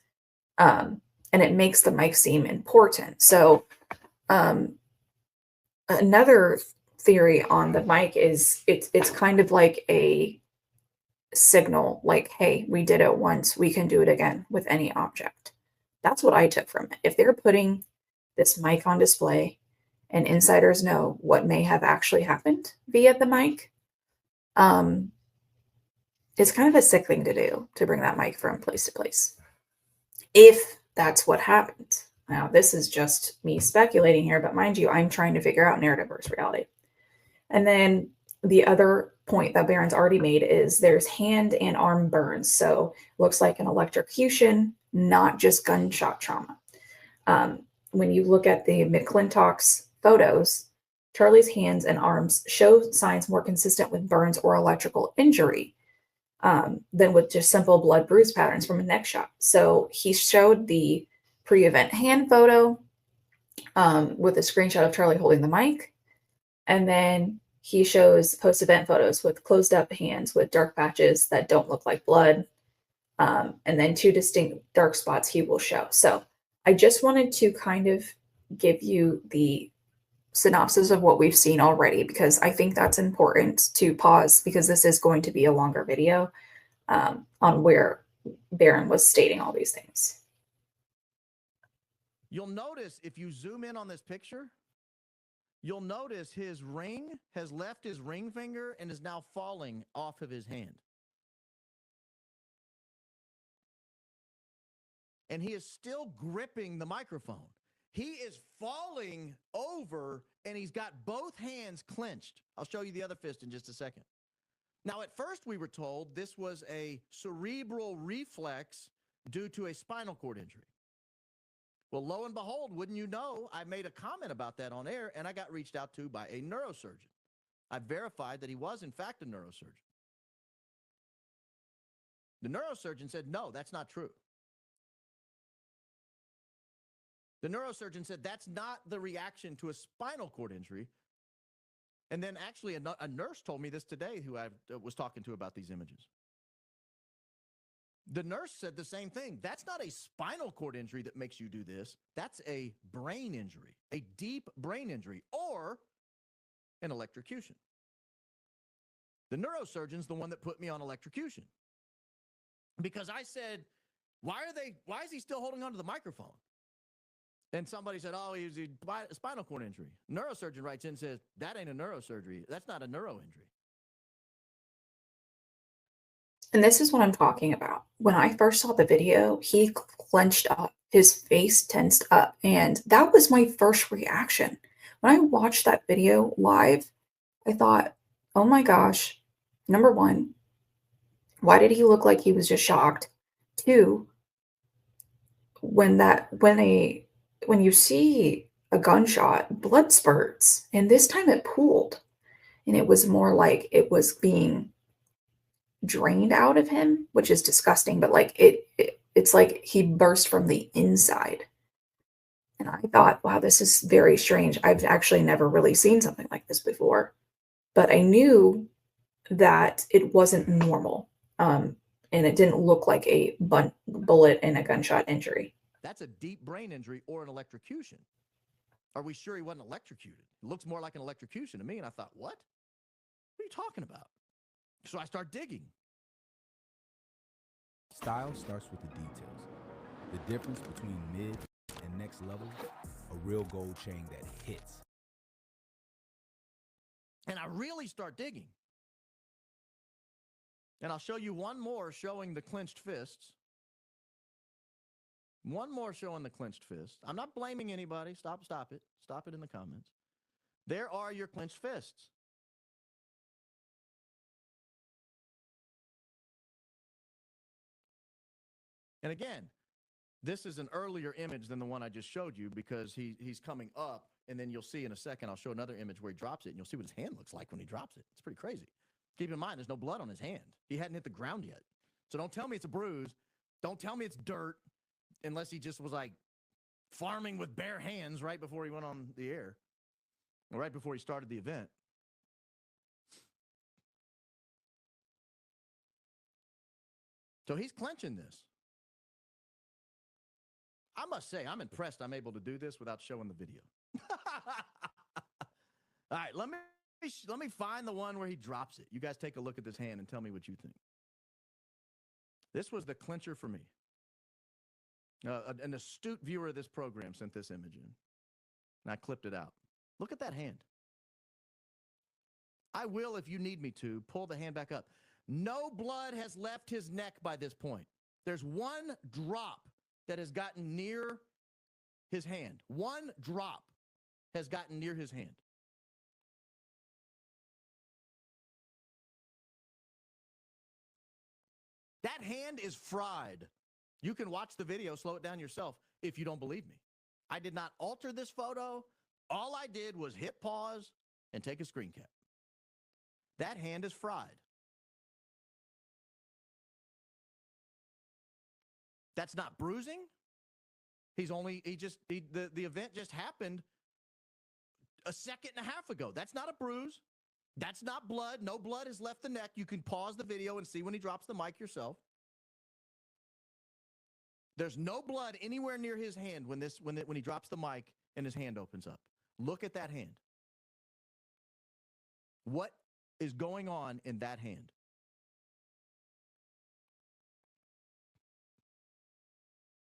and it makes the mic seem important. So another theory on the mic is it's kind of like a signal, like, hey, we did it once, we can do it again with any object. That's what I took from it. If they're putting this mic on display and insiders know what may have actually happened via the mic, it's kind of a sick thing to do, to bring that mic from place to place, if that's what happened. Now, this is just me speculating here, but mind you, I'm trying to figure out narrative versus reality. And then the other point that Barron's already made is there's hand and arm burns. So looks like an electrocution, not just gunshot trauma. When you look at the McClintock's photos, Charlie's hands and arms show signs more consistent with burns or electrical injury than with just simple blood bruise patterns from a neck shot. So he showed the pre-event hand photo with a screenshot of Charlie holding the mic. And then he shows post-event photos with closed up hands with dark patches that don't look like blood. And then 2 distinct dark spots he will show. So I just wanted to kind of give you the synopsis of what we've seen already, because I think that's important to pause, because this is going to be a longer video on where Barron was stating all these things. You'll notice if you zoom in on this picture, you'll notice his ring has left his ring finger and is now falling off of his hand. And he is still gripping the microphone. He is falling over and he's got both hands clenched. I'll show you the other fist in just a second. Now, at first we were told this was a cerebral reflex due to a spinal cord injury. Well, lo and behold, wouldn't you know, I made a comment about that on air, and I got reached out to by a neurosurgeon. I verified that he was, in fact, a neurosurgeon. The neurosurgeon said, no, that's not true. The neurosurgeon said that's not the reaction to a spinal cord injury. And then actually a nurse told me this today, who I was talking to about these images. The nurse said the same thing. That's not a spinal cord injury that makes you do this. That's a brain injury, a deep brain injury, or an electrocution. The neurosurgeon's the one that put me on electrocution. Because I said, why is he still holding onto the microphone? And somebody said, oh, he's a spinal cord injury. Neurosurgeon writes in and says, that ain't a neurosurgery. That's not a neuro injury. And this is what I'm talking about. When I first saw the video, he clenched up, his face tensed up, and that was my first reaction. When I watched that video live, I thought, oh my gosh, number one, why did he look like he was just shocked? 2, when you see a gunshot, blood spurts, and this time it pooled, and it was more like it was being drained out of him, which is disgusting, but like it's like he burst from the inside. And I thought, wow, this is very strange. I've actually never really seen something like this before, but I knew that it wasn't normal. And it didn't look like a bullet in a gunshot injury. That's a deep brain injury or an electrocution. Are we sure he wasn't electrocuted? It looks more like an electrocution to me. And I thought, what? What are you talking about? So I start digging. Style starts with the details. The difference between mid and next level, a real gold chain that hits. And I really start digging. And I'll show you one more showing the clenched fists. One more showing the clenched fist. I'm not blaming anybody. Stop it. Stop it in the comments. There are your clenched fists. And again, this is an earlier image than the one I just showed you because he's coming up, and then you'll see in a second, I'll show another image where he drops it, and you'll see what his hand looks like when he drops it. It's pretty crazy. Keep in mind, there's no blood on his hand. He hadn't hit the ground yet. So don't tell me it's a bruise. Don't tell me it's dirt unless he just was like farming with bare hands right before he went on the air, or right before he started the event. So he's clenching this. I must say, I'm impressed I'm able to do this without showing the video. All right, let me find the one where he drops it. You guys take a look at this hand and tell me what you think. This was the clincher for me. An astute viewer of this program sent this image in, and I clipped it out. Look at that hand. I will, if you need me to, pull the hand back up. No blood has left his neck by this point. There's one drop that has gotten near his hand. One drop has gotten near his hand. That hand is fried. You can watch the video, slow it down yourself if you don't believe me. I did not alter this photo. All I did was hit pause and take a screen cap. That hand is fried. That's not bruising. The event just happened a second and a half ago. That's not a bruise. That's not blood. No blood has left the neck. You can pause the video and see when he drops the mic yourself. There's no blood anywhere near his hand when he drops the mic and his hand opens up. Look at that hand. What is going on in that hand?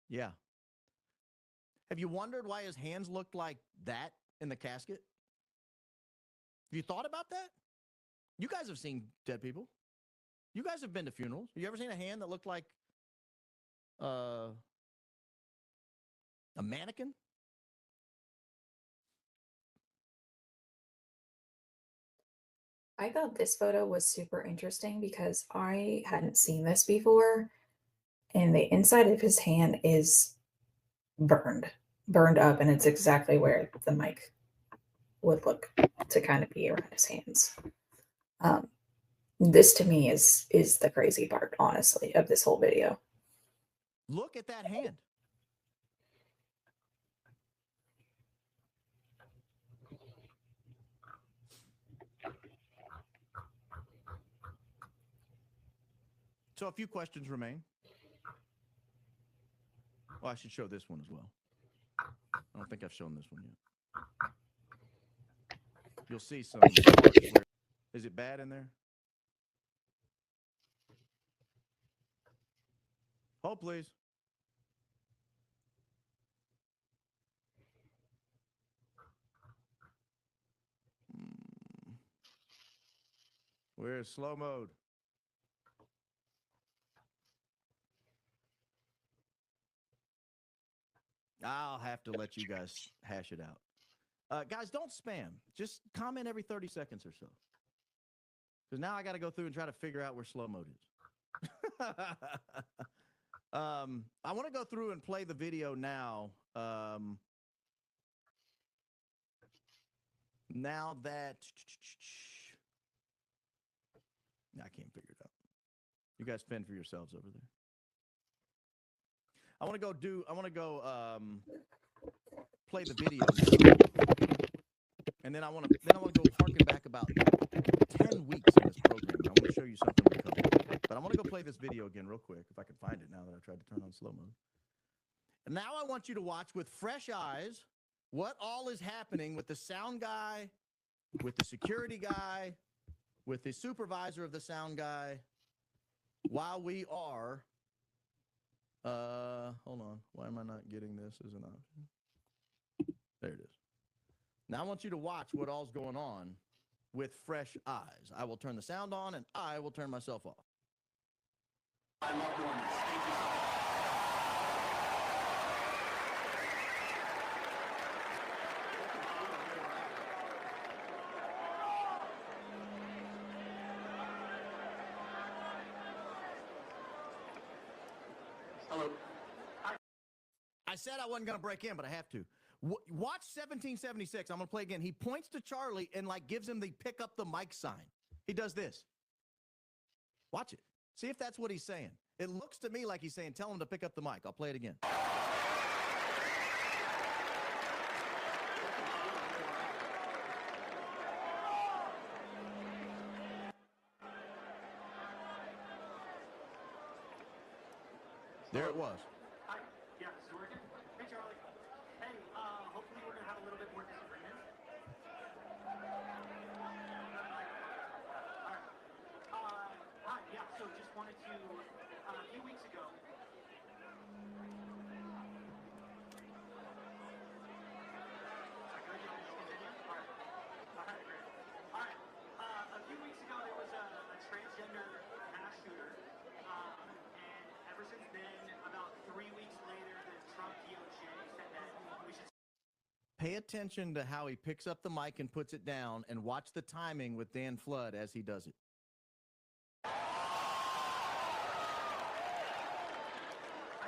Yeah. Have you wondered why his hands looked like that in the casket? Have you thought about that? You guys have seen dead people. You guys have been to funerals. Have you ever seen a hand that looked like a mannequin? I thought this photo was super interesting because I hadn't seen this before, and the inside of his hand is burned up, and it's exactly where the mic would look to kind of be around his hands. This to me is the crazy part, honestly, of this whole video. Look at that hand. So a few questions remain. Well, I should show this one as well. I don't think I've shown this one yet. You'll see some. Is it bad in there? Hold, please. Where's slow mode? I'll have to let you guys hash it out. Guys, don't spam. Just comment every 30 seconds or so. Because now I got to go through and try to figure out where slow mode is. I want to go through and play the video now. Now that I can't figure it out. You guys fend for yourselves over there. I want to go play the video now. And then I want to go harken back about 10 weeks in this program. I want to show you something we covered. But I want to go play this video again real quick, if I can find it now that I tried to turn on slow mode. And now I want you to watch with fresh eyes what all is happening with the sound guy, with the security guy, with the supervisor of the sound guy, while we are, hold on. Why am I not getting this as an option? There it is. Now I want you to watch what all's going on with fresh eyes. I will turn the sound on and I will turn myself off. I love doing this. Thank you so much. Hello. said I wasn't going to break in, but I have to. Watch 1776. I'm going to play again. He points to Charlie and like gives him the pick up the mic sign. He does this. Watch it. See if that's what he's saying. It looks to me like he's saying, tell him to pick up the mic. I'll play it again. There it was. Hi. Yeah, this is working. Hey, Charlie. Hey, hopefully we're going to have a little bit more disagreement. All right. Hi. Yeah, so just wanted to, a few weeks ago. Good, you want me to continue? All right. All right, great. All right. A few weeks ago, there was a transgender mass shooter. And ever since then, about 3 weeks later, the Trump DOJ said that we should. Pay attention to how he picks up the mic and puts it down, and watch the timing with Dan Flood as he does it. I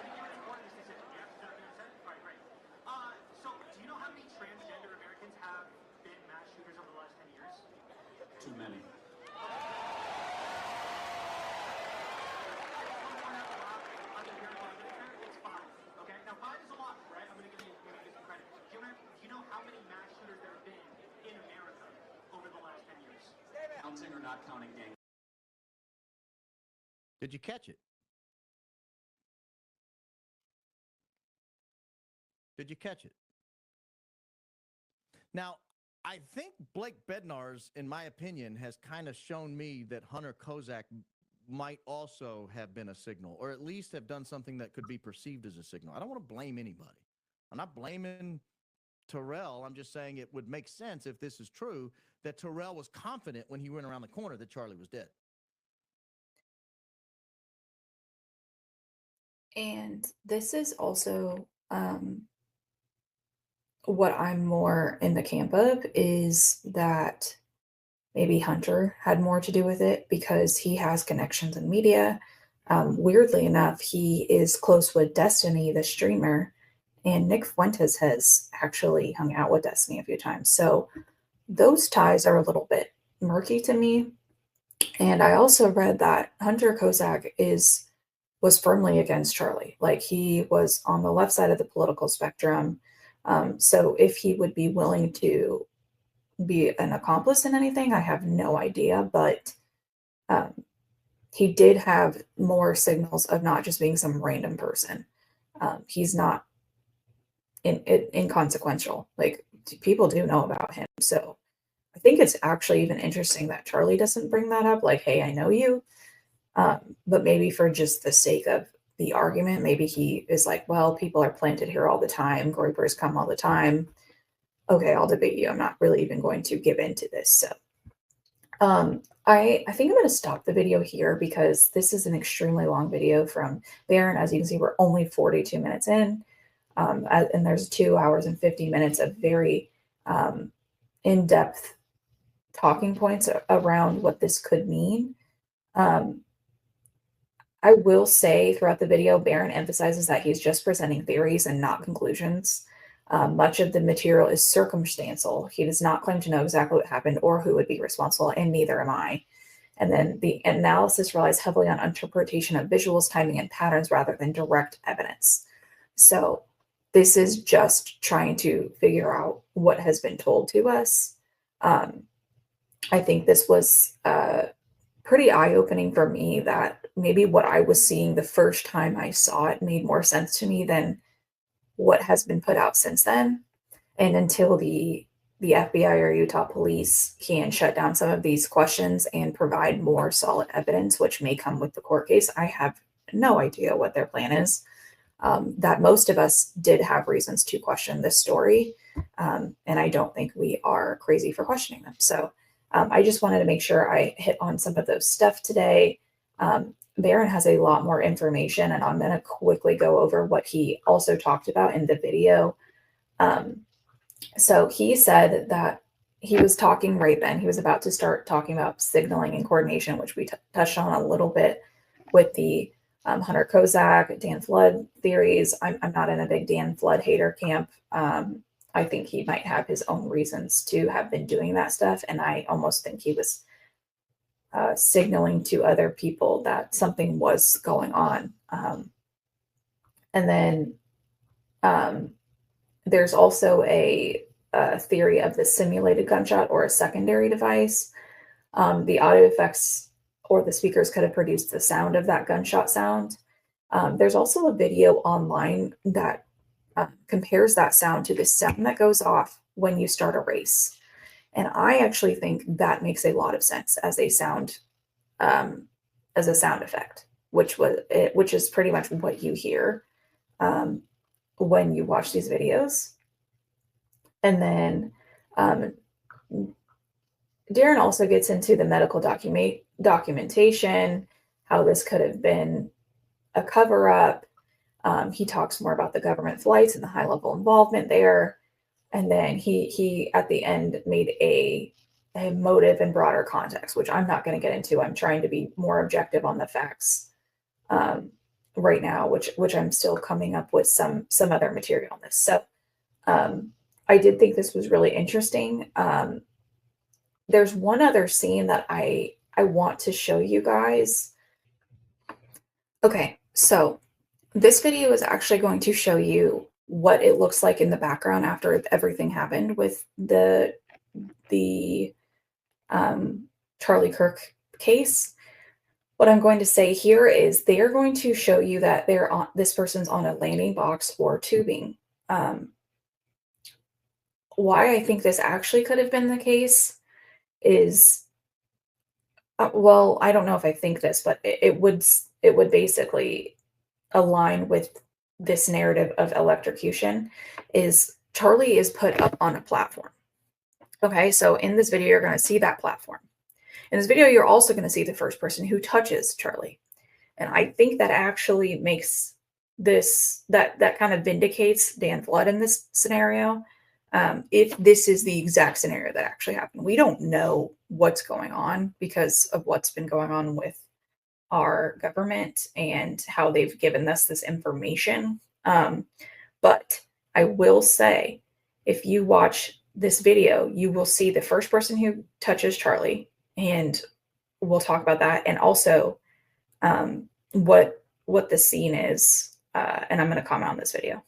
think it's important this decision. Yeah, is that what you said? All right, great. So, do you know how many transgender Americans have been mass shooters over the last 10 years? Too many. It's 5. Okay, now 5 is a lot, right? I'm going to give you some credit. Do you know how many mass shooters there have been in America over the last 10 years? Counting or not counting gang. Did you catch it? Did you catch it? Now, I think Blake Bednar's, in my opinion, has kind of shown me that Hunter Kozak might also have been a signal, or at least have done something that could be perceived as a signal. I don't want to blame anybody. I'm not blaming Terrell. I'm just saying it would make sense if this is true that Terrell was confident when he went around the corner that Charlie was dead. And this is also what I'm more in the camp of, is that maybe Hunter had more to do with it because he has connections in media. Weirdly enough, he is close with Destiny, the streamer, and Nick Fuentes has actually hung out with Destiny a few times. So those ties are a little bit murky to me. And I also read that Hunter Kozak was firmly against Charlie. Like, he was on the left side of the political spectrum. So if he would be willing to be an accomplice in anything, I have no idea. But he did have more signals of not just being some random person. He's not inconsequential. Like, people do know about him. So I think it's actually even interesting that Charlie doesn't bring that up. Like, hey, I know you. But maybe for just the sake of the argument, maybe he is like, well, people are planted here all the time. Groypers come all the time. Okay, I'll debate you. I'm not really even going to give into this. So I think I'm going to stop the video here because this is an extremely long video from Baron. As you can see, we're only 42 minutes in. And there's 2 hours and 50 minutes of very in-depth talking points around what this could mean. I will say throughout the video, Baron emphasizes that he's just presenting theories and not conclusions. Much of the material is circumstantial. He does not claim to know exactly what happened or who would be responsible, and neither am I. And then the analysis relies heavily on interpretation of visuals, timing, and patterns rather than direct evidence. So this is just trying to figure out what has been told to us. I think this was pretty eye-opening for me, that maybe what I was seeing the first time I saw it made more sense to me than what has been put out since then. And until the FBI or Utah police can shut down some of these questions and provide more solid evidence, which may come with the court case, I have no idea what their plan is. That most of us did have reasons to question this story. And I don't think we are crazy for questioning them. So I just wanted to make sure I hit on some of those stuff today. Baron has a lot more information, and I'm going to quickly go over what he also talked about in the video. So he said that he was talking right then. He was about to start talking about signaling and coordination, which we touched on a little bit with the Hunter Kozak, Dan Flood theories. I'm not in a big Dan Flood hater camp. I think he might have his own reasons to have been doing that stuff. And I almost think he was signaling to other people that something was going on. And then there's also a theory of the simulated gunshot or a secondary device. The audio effects or the speakers could have produced the sound of that gunshot sound. There's also a video online that compares that sound to the sound that goes off when you start a race. And I actually think that makes a lot of sense as a sound effect, which is pretty much what you hear when you watch these videos. And then Darren also gets into the medical documentation, how this could have been a cover-up. He talks more about the government flights and the high-level involvement there. And then he at the end made a motive and broader context, which I'm not going to get into. I'm trying to be more objective on the facts right now, which I'm still coming up with some other material on this. So I did think this was really interesting. There's one other scene that I want to show you guys. Okay, so this video is actually going to show you what it looks like in the background after everything happened with the Charlie Kirk case. What I'm going to say here is they are going to show you that this person's on a landing box or tubing. Why I think this actually could have been the case is, well, I don't know if I think this, but it would basically align with this narrative of electrocution. Is Charlie is put up on a platform. Okay, so in this video, you're going to see that platform. In this video, you're also going to see the first person who touches Charlie. And I think that actually makes this, that kind of vindicates Dan Flood in this scenario. If this is the exact scenario that actually happened. We don't know what's going on because of what's been going on with our government and how they've given us this information. But I will say, if you watch this video, you will see the first person who touches Charlie, and we'll talk about that, and also what the scene is, and I'm going to comment on this video.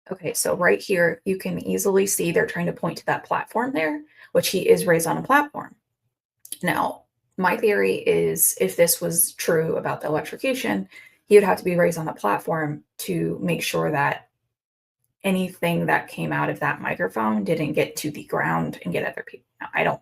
Okay, so right here, you can easily see they're trying to point to that platform there, which he is raised on a platform. Now, my theory is if this was true about the electrocution, he would have to be raised on a platform to make sure that anything that came out of that microphone didn't get to the ground and get other people. Now,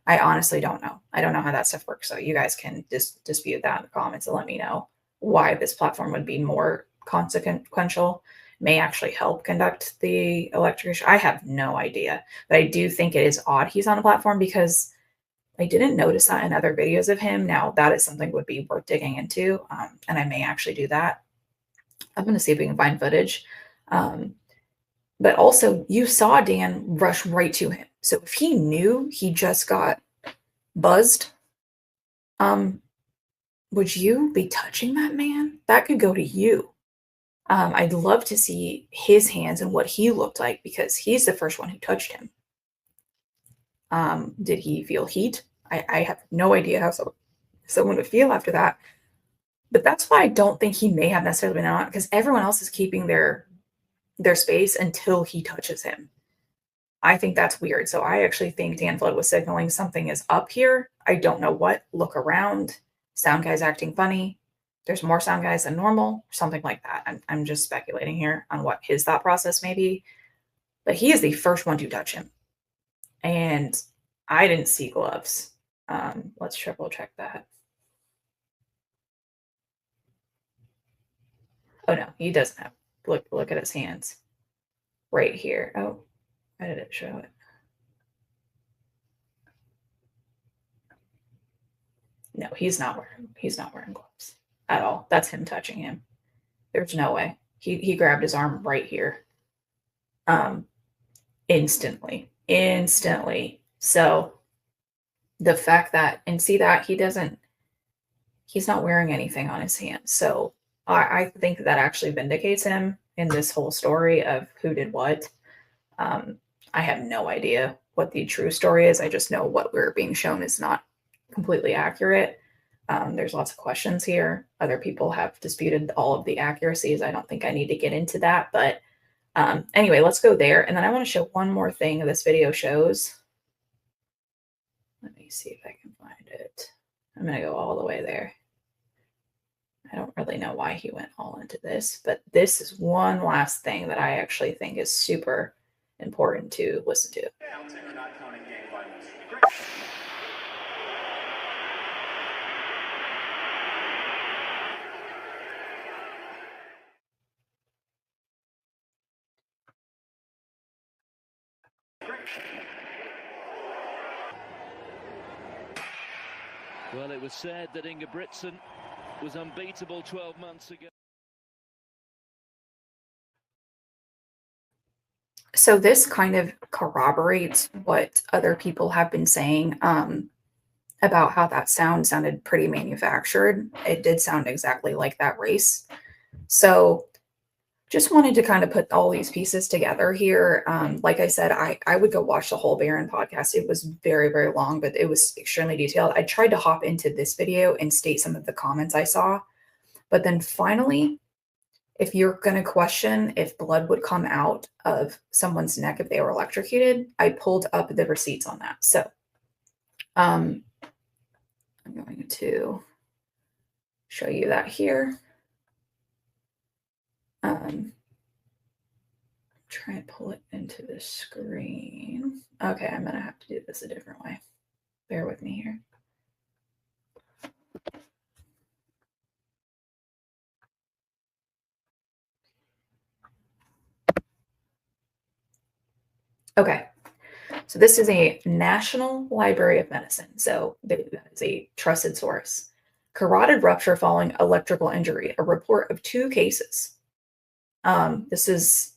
I honestly don't know. I don't know how that stuff works. So you guys can dispute that in the comments and let me know why this platform would be more consequential, may actually help conduct the electrocution. I have no idea, but I do think it is odd he's on a platform because I didn't notice that in other videos of him. Now that is something would be worth digging into, and I may actually do that. I'm going to see if we can find footage. But also, you saw Dan rush right to him. So if he knew he just got buzzed, would you be touching that man? That could go to you. I'd love to see his hands and what he looked like because he's the first one who touched him. Did he feel heat? I have no idea how someone would feel after that. But that's why I don't think he may have necessarily been on, because everyone else is keeping their space until he touches him. I think that's weird. So I actually think Dan Flood was signaling something is up here. I don't know what. Look around. Sound guy's acting funny. There's more sound guys than normal, something like that. I'm just speculating here on what his thought process may be. But he is the first one to touch him. And I didn't see gloves. Let's triple check that. Oh no, he doesn't have. Look at his hands right here. Oh, why did it show it? No, he's not wearing gloves at all. That's him touching him. There's no way. He grabbed his arm right here. Instantly. So the fact that, and see that he's not wearing anything on his hands. So I think that actually vindicates him in this whole story of who did what. I have no idea what the true story is. I just know what we're being shown is not completely accurate. There's lots of questions here. Other people have disputed all of the accuracies. I don't think I need to get into that, but anyway, let's go there. And then I want to show one more thing this video shows. Let me see if I can find it. I'm going to go all the way there. I don't really know why he went all into this, but this is one last thing that I actually think is super important to listen to. Counting or not counting game violence. Well, it was said that Ingebrigtsen was unbeatable 12 months ago. So this kind of corroborates what other people have been saying about how that sounded pretty manufactured. It did sound exactly like that race. So just wanted to kind of put all these pieces together here. Like I said, I would go watch the whole Baron podcast. It was very, very long, but it was extremely detailed. I tried to hop into this video and state some of the comments I saw. But then finally, if you're going to question if blood would come out of someone's neck if they were electrocuted, I pulled up the receipts on that. So I'm going to show you that here. Try and pull it into the screen. Okay, I'm going to have to do this a different way. Bear with me here. Okay, so this is a National Library of Medicine. So that is a trusted source. Carotid rupture following electrical injury, a report of 2 cases. This is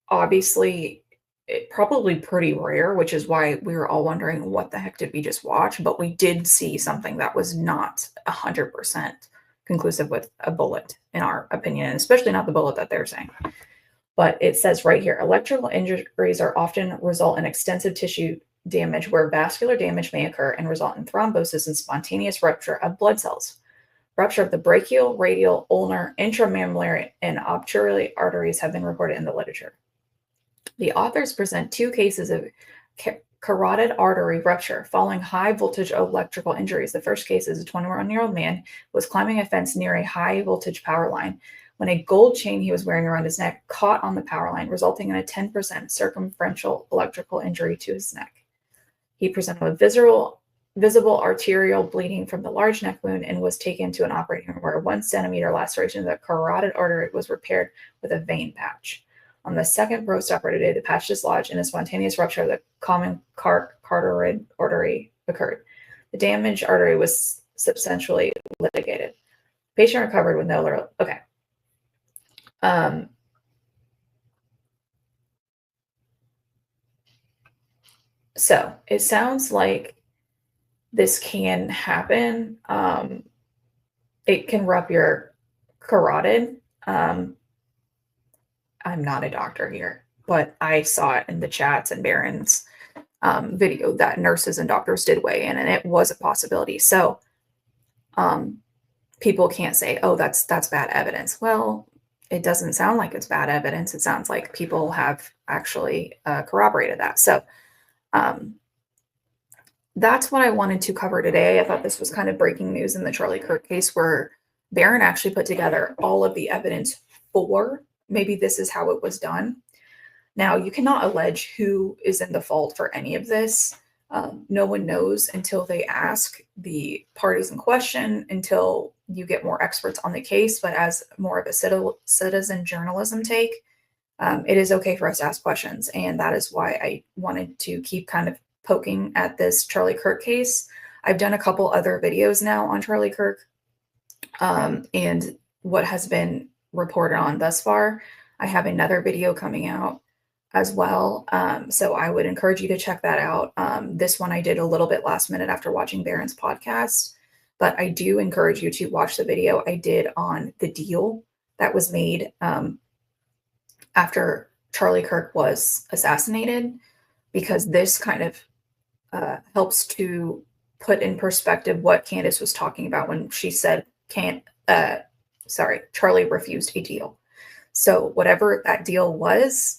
obviously probably pretty rare, which is why we were all wondering what the heck did we just watch, but we did see something that was not 100% conclusive with a bullet, in our opinion, especially not the bullet that they're saying. But it says right here, electrical injuries are often result in extensive tissue damage where vascular damage may occur and result in thrombosis and spontaneous rupture of blood cells. Rupture of the brachial, radial, ulnar, intramammillary, and obturacy arteries have been reported in the literature. The authors present 2 cases of carotid artery rupture following high voltage electrical injuries. The first case is a 21-year-old man who was climbing a fence near a high voltage power line when a gold chain he was wearing around his neck caught on the power line, resulting in a 10% circumferential electrical injury to his neck. He presented with visible arterial bleeding from the large neck wound and was taken to an operating room where a 1 centimeter laceration of the carotid artery was repaired with a vein patch. On the second post-operative day, the patch dislodged and a spontaneous rupture of the common carotid artery occurred. The damaged artery was substantially litigated. Patient recovered with no okay. So it sounds like this can happen. It can rupture your carotid. I'm not a doctor here, but I saw it in the chats and Baron's video that nurses and doctors did weigh in, and it was a possibility. So people can't say, oh, that's bad evidence. Well, it doesn't sound like it's bad evidence. It sounds like people have actually corroborated that. So that's what I wanted to cover today. I thought this was kind of breaking news in the Charlie Kirk case where Baron actually put together all of the evidence for maybe this is how it was done. Now, you cannot allege who is in the fault for any of this. No one knows until they ask the parties in question, until you get more experts on the case. But as more of a citizen journalism take, it is okay for us to ask questions. And that is why I wanted to keep kind of poking at this Charlie Kirk case. I've done a couple other videos now on Charlie Kirk and what has been reported on thus far. I have another video coming out as well. So I would encourage you to check that out. This one I did a little bit last minute after watching Barron's podcast, but I do encourage you to watch the video I did on the deal that was made after Charlie Kirk was assassinated, because this kind of helps to put in perspective what Candace was talking about when she said, Charlie refused a deal. So whatever that deal was,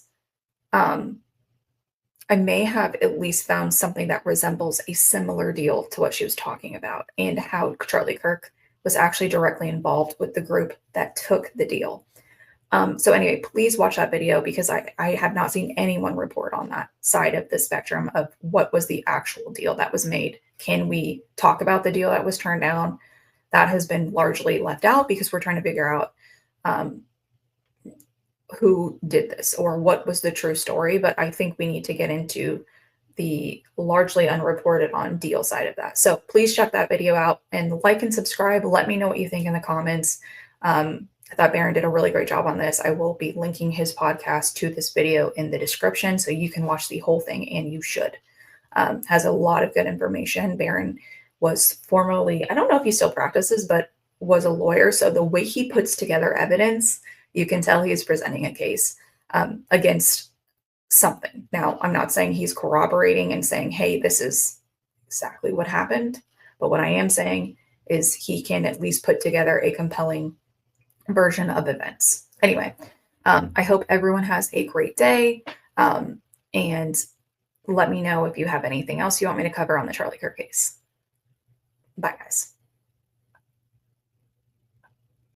I may have at least found something that resembles a similar deal to what she was talking about, and how Charlie Kirk was actually directly involved with the group that took the deal. So anyway, please watch that video, because I have not seen anyone report on that side of the spectrum of what was the actual deal that was made. Can we talk about the deal that was turned down? That has been largely left out because we're trying to figure out who did this or what was the true story. But I think we need to get into the largely unreported on deal side of that. So please check that video out and like and subscribe. Let me know what you think in the comments. I thought Barron did a really great job on this. I will be linking his podcast to this video in the description so you can watch the whole thing, and you should. Has a lot of good information. Barron was formerly, I don't know if he still practices, but was a lawyer. So the way he puts together evidence, you can tell he's presenting a case against something. Now, I'm not saying he's corroborating and saying, hey, this is exactly what happened. But what I am saying is he can at least put together a compelling version of events. Anyway, I hope everyone has a great day. And let me know if you have anything else you want me to cover on the Charlie Kirk case. Bye, guys.